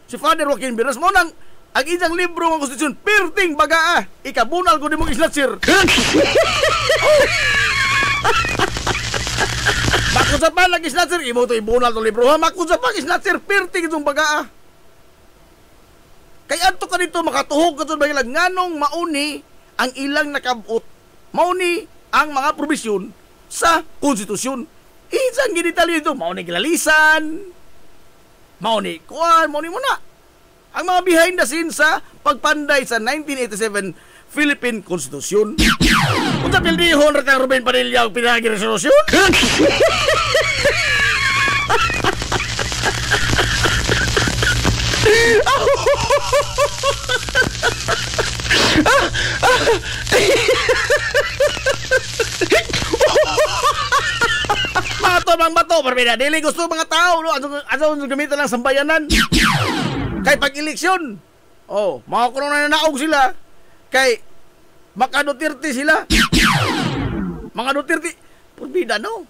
Si Father Joaquin Bernas, mo nang ang izang libro ng konstitusyon, pirting bagaa, ikabunal ko di mong isnatsir. Makun sa pa nag-isnatsir, imo to ibunal to libro ha. Makun sa pa isnatsir, pirting itong bagaa. Kaya ato ka dito makatuhog ka ito bagilag nganong mauni ang ilang nakabot. Mauni ang mga probisyon sa konstitusyon. Isang ginitalyo ito, mauni kilalisan, mauni kuan, mauni muna. Ang mga behind the scenes sa pagpanday sa 1987 Philippine Constitution. Unsa pildihon ratang Ruben Padilla ang pinagi resolusyon? Mato bang bato, perbeda. Dili gusto mga tao, no? Ano gamitan ng sambayanan? Kay pag-eleksyon, mga kulong na nanaog sila. Kay Maka Duterte sila. Mga Duterte, perbeda, no?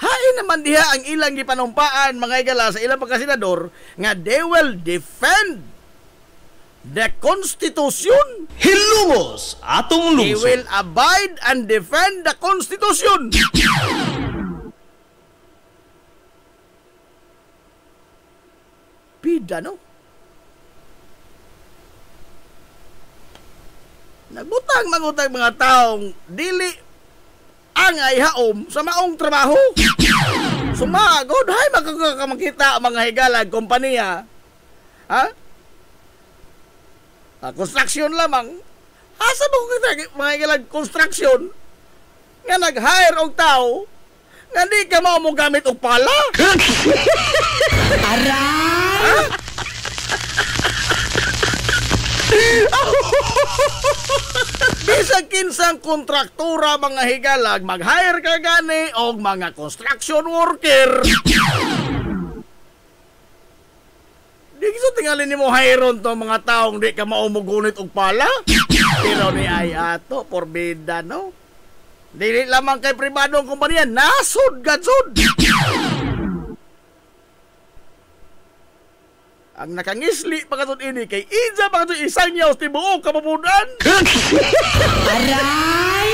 Hain naman diha ang ilang gipanumpaan mga igala sa ilang pagkasenador nga they will defend the Constitution. Hilumos atong lungsod. They will abide and defend the Constitution. Pida, no? Nagbutang mangutang mga taong dili angay haom sa maong trabaho. Sumagod, hay makakita mga higalag kompanya. Ha? Construction lamang. Asa mo kita mga higalag construction nga nag-hire og tao nga di ka mo gamit og pala. Aray! Bisag kinsang kontraktura mga higalag, mag-hire ka gani og mga construction worker. Di kiso tingalin ni mo hiron to mga taong di ka maumugunit og pala. Pero ni ay ato, porbida, no? Dili lamang kay pribadong kumpanya, nasud gatsud. Ang nakangisli pagkatod ini kay Inza pagkatod isang yaw tibuok kapapunan. Aray!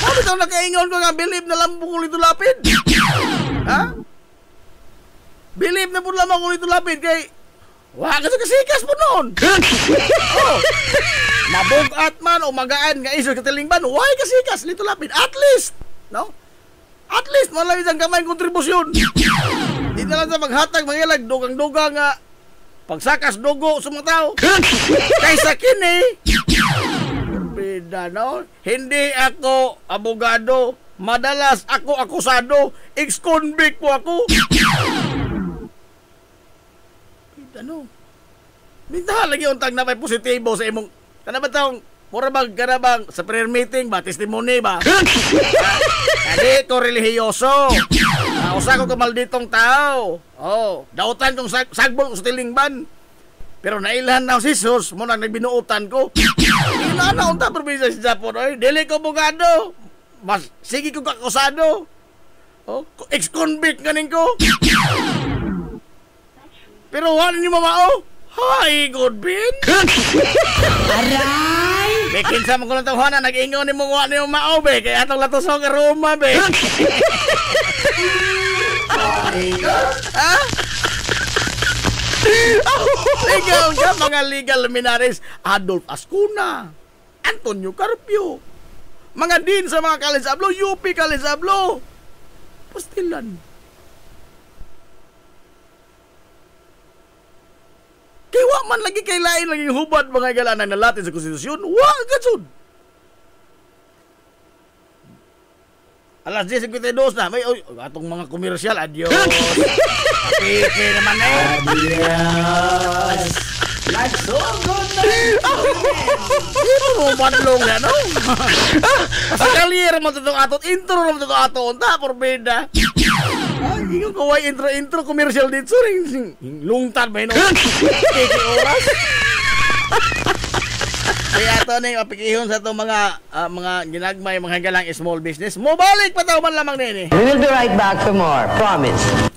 Ano ito nakaingon ko nga bilib na lambong ulit lapid? Ha? Bilib na po lamang ulit lapid kay wala ka sa kasikas po noon. Mabugat man o magaan nga iso katilingban, why kasikas lito lapid? At least, no? At least malawis ang kamay kontribusyon. Di na lang sa maghatag mangilag dugang-dugang nga pagsakas dugo sa mga tao. Kaysa kini, bida, no? Hindi ako abogado, madalas ako akusado, ex-convict po ako. Bida, no? Minta lagi untag na may positibo sa imong kanabatang Mura bang sa prayer meeting ba? Testimony ba? Hindi ko relihiyoso. Usa ko kamalditong tao. Dautan kong sagbol ko sa tilingban. Pero nailhan na si Jesus, muna nagbinuutan ko. Ina unta probinsya si Japon. Dili ko bugado. Mas sige ko kakusado. Ex-convict ganing ko. Pero wala ni mamao. Hi, good bin. Aray! Bekin sa mga kulong nag-ingon ni mong wala ni mamao, be. Kaya atong latusong ka Roma, be. Ikaw ka, mga legal luminaries. Adolf Ascuna, Antonio Carpio, mga din sa mga Kalisablo, UP Kalisablo, Pastilan. Kaya man lagi kay lain lagi hubad mga galanang nalatin sa konstitusyon. Gatsud. Alas 10:52 na. May atong mga komersyal. Adios. Piki naman Adios. Like so good na. Ito mo badlong yan, no? Kalir mo ito atot. Intro mo ito atot. Porbeda. Hindi ko kawai intro komersyal dito. Lungtan ba yun? Piki oras. Kaya ito na yung apikihon sa itong mga ginagmay, mga galang small business. Mobalik pa tayo man lamang nini. We will be right back for more. Promise.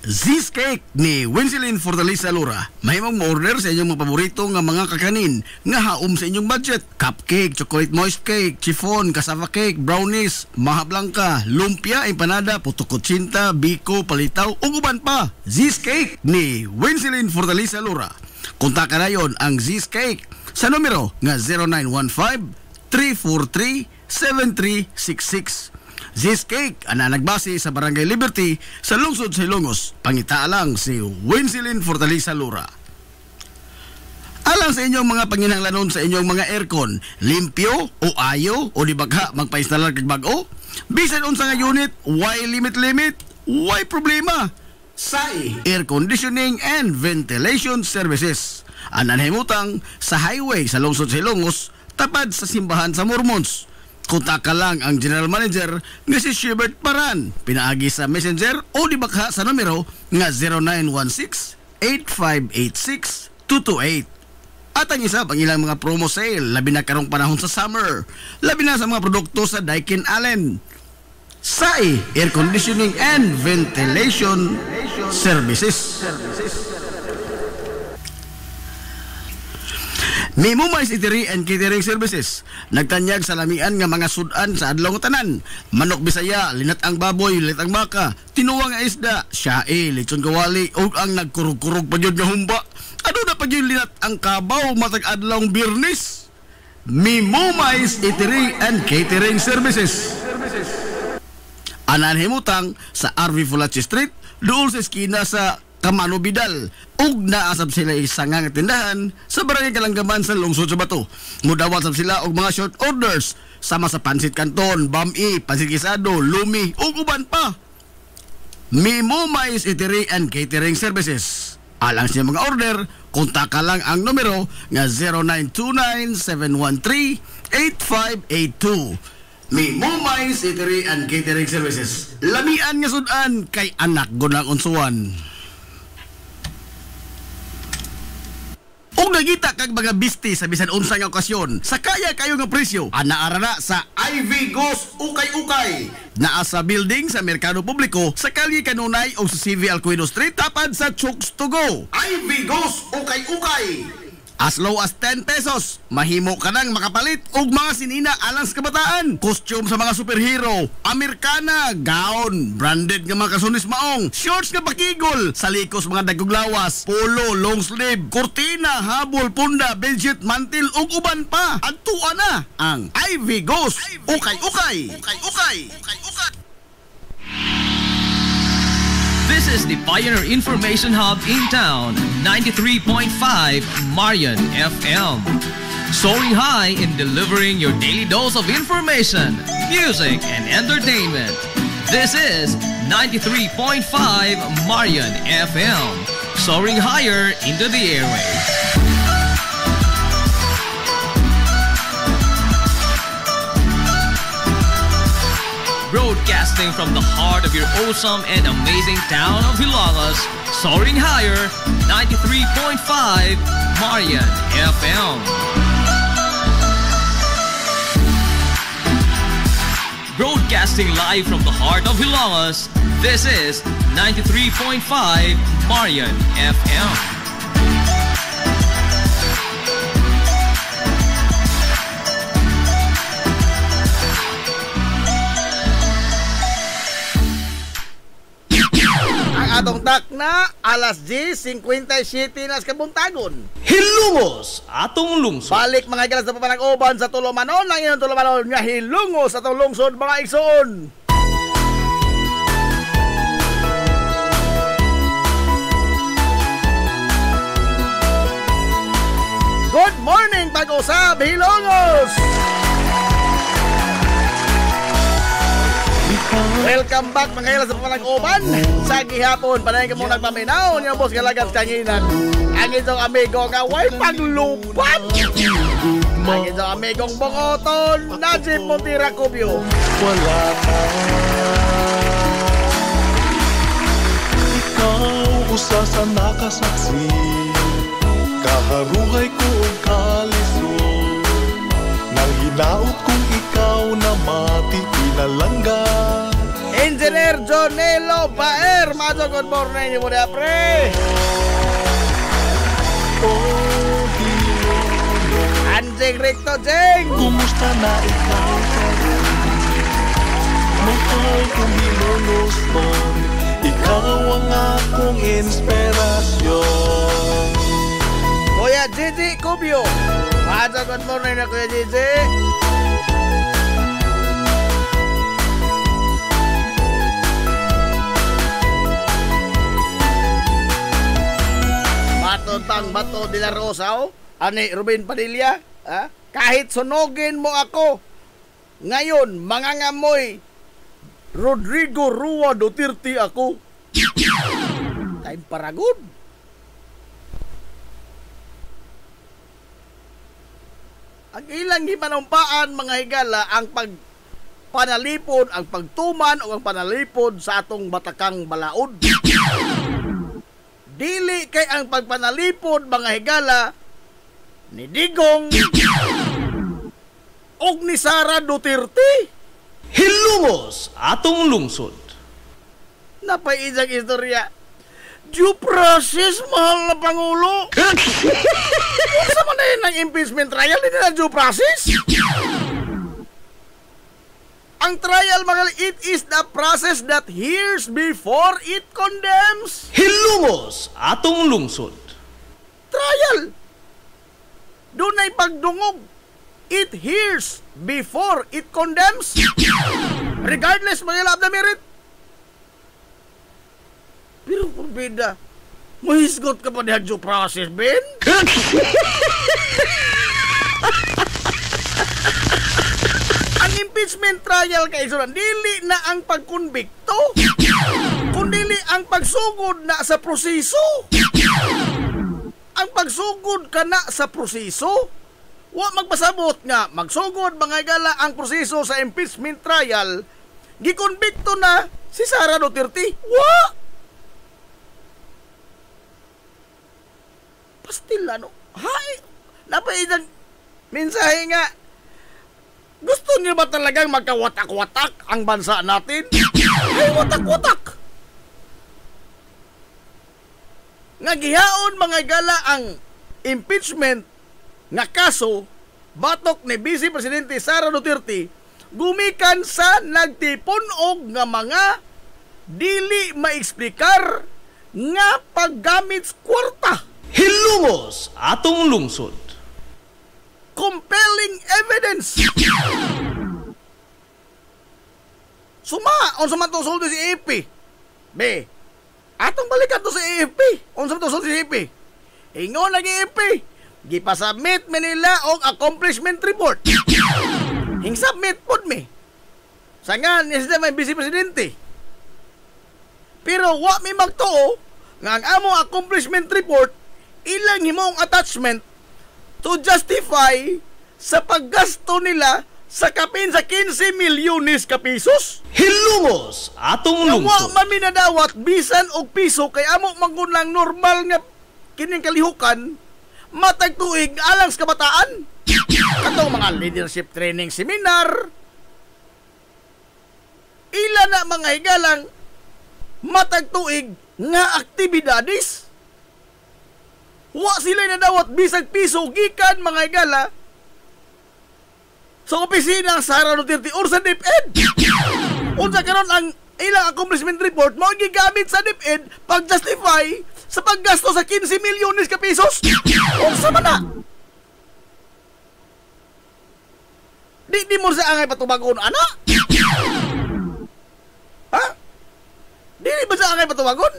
Z's Cake ni Winsilin Fortaleza Lura. Mahimong ma-order sa inyong mga paborito nga mga kakanin nga haom sa inyong budget. Cupcake, chocolate moist cake, chiffon, cassava cake, brownies, maha blanca, lumpia, empanada, puto kutsinta, biko, palitaw, ug uban pa. Z's Cake ni Winsilin Fortaleza Lura. Kontakan na yon ang Z's Cake sa numero nga 0915-343-7366. Z's Cake, ana nagbase sa Barangay Liberty sa lungsod sa Ilongos. Pangita lang si Winsilin Fortaleza Lura. Alang sa inyong mga panginahanglanon sa inyong mga aircon, limpyo o ayo o di bagha magpa-installer kag bag-o? Bisan unsa nga unit, why limit? Why problema? SAI Air Conditioning and Ventilation Services. Ananhimutang sa highway sa lungsod sa Ilongos, tapad sa simbahan sa Mormons. Kontak ka lang ang General Manager nga si Shebert Paran. Pinaagi sa Messenger o di bakha sa numero nga 0916-8586-228. At ang isa pang ilang mga promo sale, labi na karong panahon sa summer, labi na sa mga produkto sa Daikin Allen. SAI Air Conditioning and Ventilation Services. Mimo Mais Eatery and Catering Services. Nagtanyag sa lamian nga mga sudan sa adlaw tanan. Manok Bisaya, linat ang baboy, linat ang baka, tinuwang nga isda, siyae, lechon kawali, o ang nagkurug-kurug pa yun nga humba. Ano na pa yun linat ang kabaw matag adlawng Birnis? Mimo Mais Eatery and Catering Services. Ananhimutang sa RV Fulachi Street, doon sa eskina sa Kamano Bidal, ug naasab sila isang nga tindahan sa Barangay Kalanggaman sa lungsod sa Bato. Mudawat sab sila og mga short orders sama sa pansit canton, bami, pansit gisado, lumi ug uban pa. Mimo Mais Eatery and Catering Services. Alang siya mga order, kontak lang ang numero nga 0929-713-8582. Mimo Mais Eatery and Catering Services. Lamian nga sudan kay anak gunang unsuan. Kung nagita kag mga bisti sa bisan unsa nga okasyon, sa kaya kayo nga presyo, anaara na sa Ivy Ghost Ukay-Ukay. Naa sa building sa Merkado Publiko, sa Kalye Kanunay o sa CV Alcuino Street, tapad sa Chooks to Go. Ivy Ghost Ukay-Ukay. As low as 10 pesos, mahimo ka nang makapalit og mga sinina alang sa kabataan. Costume sa mga superhero, Amerikana, gown, branded nga mga kasunis maong, shorts nga bakigol, salikos mga dagkog lawas, polo, long sleeve, kurtina, habol, punda, bedsheet, mantil ug uban pa. Adtuan na ang Ivy Ghost Ukay-Ukay. Ukay-Ukay. Ukay-Ukay. This is the Pioneer Information Hub in town, 93.5 Marion FM. Soaring high in delivering your daily dose of information, music, and entertainment. This is 93.5 Marion FM. Soaring higher into the airwaves. Broadcasting from the heart of your awesome and amazing town of Hilagas, soaring higher, 93.5 Marian FM. Broadcasting live from the heart of Hilagas, this is 93.5 Marian FM. Atong tak na alas 10:57 na sa kabuntagon. Hilungos atong lungsod. Balik mga galas na papanag-uban sa Tulumanon. Ang inyong Tulumanon nga hilungos atong lungsod mga igsoon. Good morning pag-usab hilungos. Welcome back mga galas sa papanag-uban. Sa gihapon, panay ka mong nagpaminaw niyo boss Galagat Kanginan. Ang isang amigo nga way paglupat. Ang isang amigong Bongoton, Najib Montira Cubio. Wala na. Ikaw usa sa nakasaksi, kaharuhay ko ang kalisod. Nang hinaot kong ikaw na mati pinalangga. Engineer Jonelo Baer, Mazo, good morning mo na pre. Oh, Anjing Ricto Jeng. kumusta na ikaw pa rin? Mahal kong hinuluston, ikaw ang akong inspirasyon. Kuya Gigi Cubio, Mazo, good morning na Kuya Gigi. Tang Bato de la Rosa, ani Ruben Padilla, kahit sunogin mo ako, ngayon mangangamoy Rodrigo Rua Duterte ako. Time para good. Ang ilang himanumpaan mga higala ang pagpanalipod, ang pagtuman o ang panalipod sa atong batakang balaod. Dili kay ang pagpanalipod mga higala ni Digong og ni Sara Duterte. Hilungos atong lungsod. Napaisang istorya. Due process, mahal na Pangulo. Sa man na yun ang impeachment trial, hindi na due process. Ang trial, mga it is the process that hears before it condemns. Hilungos atong lungsod. Trial. Doon ay pagdungog. It hears before it condemns. Regardless, mga lab na merit. Pero purbida, mahisgot ka pa dihag due process, Ben? Ang impeachment trial kay Isuran, dili na ang pagkonbikto, kundili ang pagsugod na sa proseso. Ang pagsugod ka na sa proseso, wa magpasabot nga magsugod mga gala ang proseso sa impeachment trial, gikonbikto na si Sara Duterte. Wa! Pastila, no? Hay! Napaidang mensahe nga, gusto niyo ba talagang magkawatak-watak ang bansa natin? Ay, watak-watak! Nagihaon mga gala ang impeachment nga kaso batok ni Vice Presidente Sara Duterte gumikan sa nagtipon-og nga mga dili maeksplikar nga paggamit sa kwarta. Hilungos atong lungsod. Compelling evidence. Suma, unsa man to sulti si AP? Be, atong balikan to si AP. Unsa man to sulti si AP? Ingon lagi AP. Gipasubmit mi nila og accomplishment report. Hing submit pod mi. Sangan ni sa may Vice Presidente. Pero wa mi magtuo nga ang among accomplishment report ilang himong attachment to justify sa paggasto nila sa kapin sa 15 milyones ka pisos. Hilumos atong Nga wa lungsod. man minadawat bisan og piso kay amo manggun lang normal nga kining kalihukan matag tuig alang sa kabataan. Katong mga leadership training seminar, ila na mga higalang matag tuig nga aktibidades. Wa sila nadawat bisag piso gikan mga higala sa opisina sa Sara Duterte or sa DepEd. Unsa karon ang ilang accomplishment report mao gigamit sa DepEd pag-justify sa paggasto sa 15 milyones ka pesos. Unsa man na? Di mo sa angay patubagon ana? Ha? Di ba sa angay patubagon?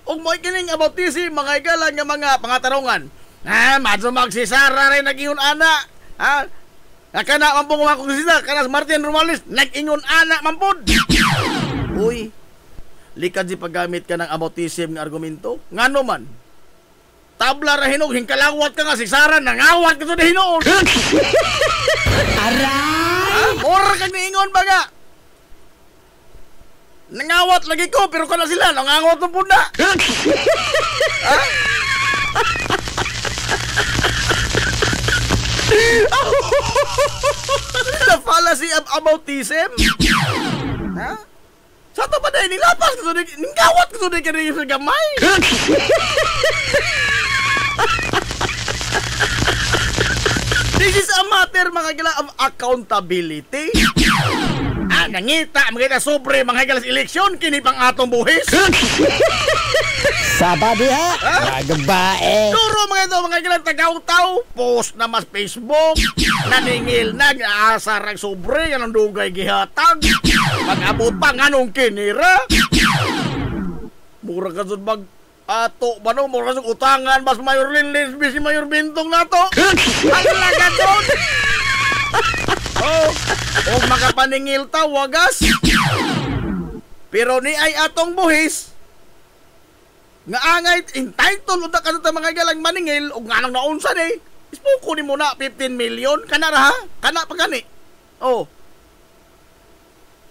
Og mo kining about this mga higala nga mga pangatarungan. Madso magsisara rin nag-ingon ana. Ha? Kana man po kumakonsisita, kana Martin Romales, nag-ingon anak man po. Uy, likad si paggamit ka ng amotism ng argumento. Ngano man? Tabla ra hinog, hingkalawat ka nga si Sara, nangawat ka to na hinoon. Aray! Ora kang niingon ba nga? Nangawat lagi ko, pero kana sila, nangawat ng punda. The fallacy of aboutism? Ha? Sa ito pa dahil nilapas ko ito, ningawat ko ito kanina sa gamay. This is a matter mga gila of accountability. Nangita, mga sobre mga galas eleksyon, kini pang atong buhis. Sabado ha? Nagabae. Duro mga galang tagaw-taw, post na mas Facebook, naningil na, asar ang sobre, yan ang dugay gihatag. Pag-abot pa, nganong kinira. Mura ka dun mag ato ba no? Mura ka dun utangan, mas Mayor Linlin, si Mayor Bintong na to. Ang laga dun. Oh, o makapaningil ta, wagas. Pero ni ay atong buhis, nga angay entitled uda ka sa mga galang maningil o nga nang naunsan ispuko ni mo na 15 million kana ra ha? Kana pa gani. Oh.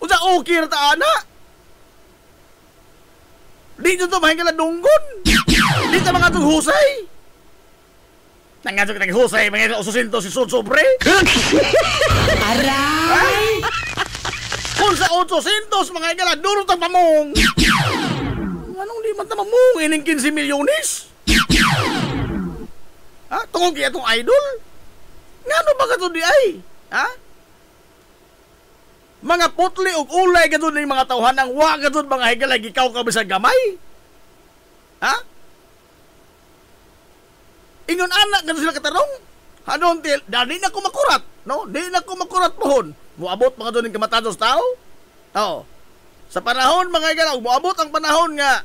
Usa okay ra ta ana. Di to mahingala dunggon. Di ta mga tug husay. Nangadto ka husay mga ususinto si sobre. Aray! Kung sa 800 mga gala duro tang pamong. Anong di man ta mamong ining 15 milyones? Ha? Tungod kaya itong idol? Ngano ba ka ito di ay? Ha? Mga putli o ulay ka doon ng mga tawhanang wag ka doon mga higalag ikaw ka ba sa gamay? Ha? Ingon anak ka sila katarong? Hadon til, di na ko makurat, no? Di na ko makurat pohon. Muabot mga doon ng kamatados tao? Oo. Sa panahon mga higalag, muabot ang panahon nga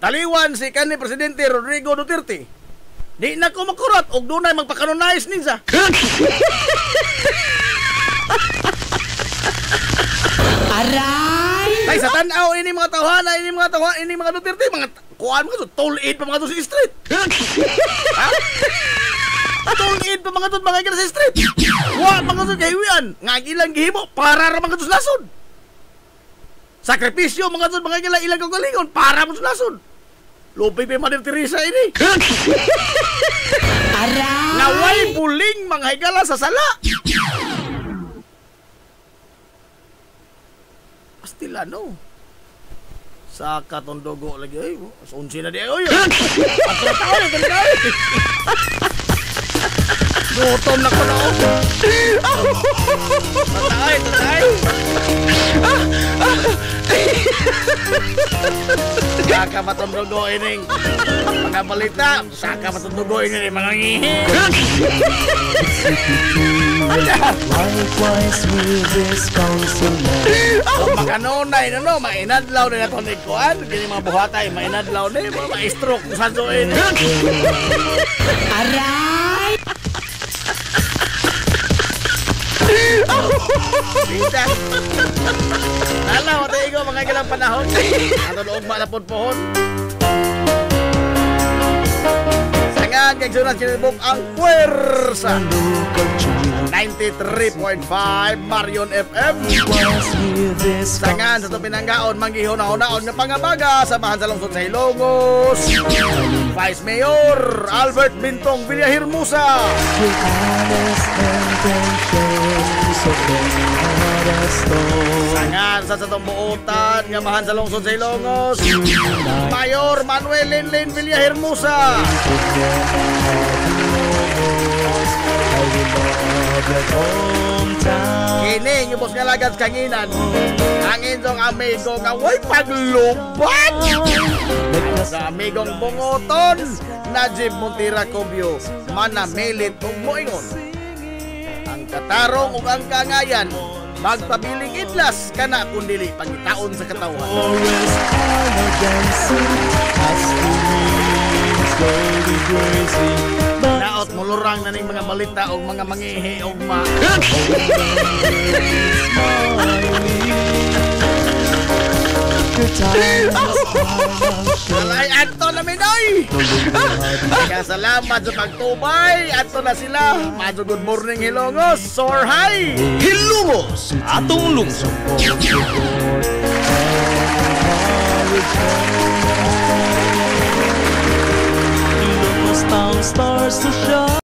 taliwan si kanhi Presidente Rodrigo Duterte. Di na ko makurat og dunay magpakanonize ninsa. Aray! Ay sa tan-aw ini mga tawhana, ini mga Duterte, mga kuan mga tulid pa mga to sa street. Ha? Tulid pa mga to mga sa street. Wa mga to kahiwian, nga ilang gihimo para ra mga to sa nasod. Sakripisyo mga to mga ilang kagalingon para mo sa nasod. Lupig pa Mother Teresa ini. Aray! Naway buling mga higala sa sala. Pastilano. Sa katondogo lagi ay. Sunsi na di ay. Atro tao na talaga. Gutom na ko na ako. Tatay. Saka matondogo ining mga balita. Saka matondogo ining mga ngihi. Likewise with this counselor. Makanonay no, mainadlaw na nato ni kuan, kini mga buhatay mainadlaw ni mga stroke sa doin. Aray! Bisa. Ala, wala igo mga galang panahon. Ato doog malapod pohon. Sangan kay Jonas Kinibok ang puwersa. 93.5 Marion FM. Sangan sa itong pinanggaon, manggihuna-hunaon nga pangabaga, samahan sa lungsod sa Ilongos. Vice Mayor Albert Bintong Villahermosa. Sangan sa itong buutan, nga mahan sa lungsod sa Ilongos. Mayor Manuel Linlin Villahermosa. Kini yung boss nga lagad kanginan ang inyong amigo nga way paglupat sa amigong bungoton Najib Montira Cobio manamilit ug moingon ang katarong ug ang kangayan magpabiling idlas kana kun dili pangitaon sa katawhan. Naot mulurang na ning mga balita o mga mangihi o ma. Alay, ato na minoy! Kaya salamat sa pagtubay. Ato na sila. Madyo good morning Hilongos. Soar high! Hilongos, atong lungsod. Town stars to shine.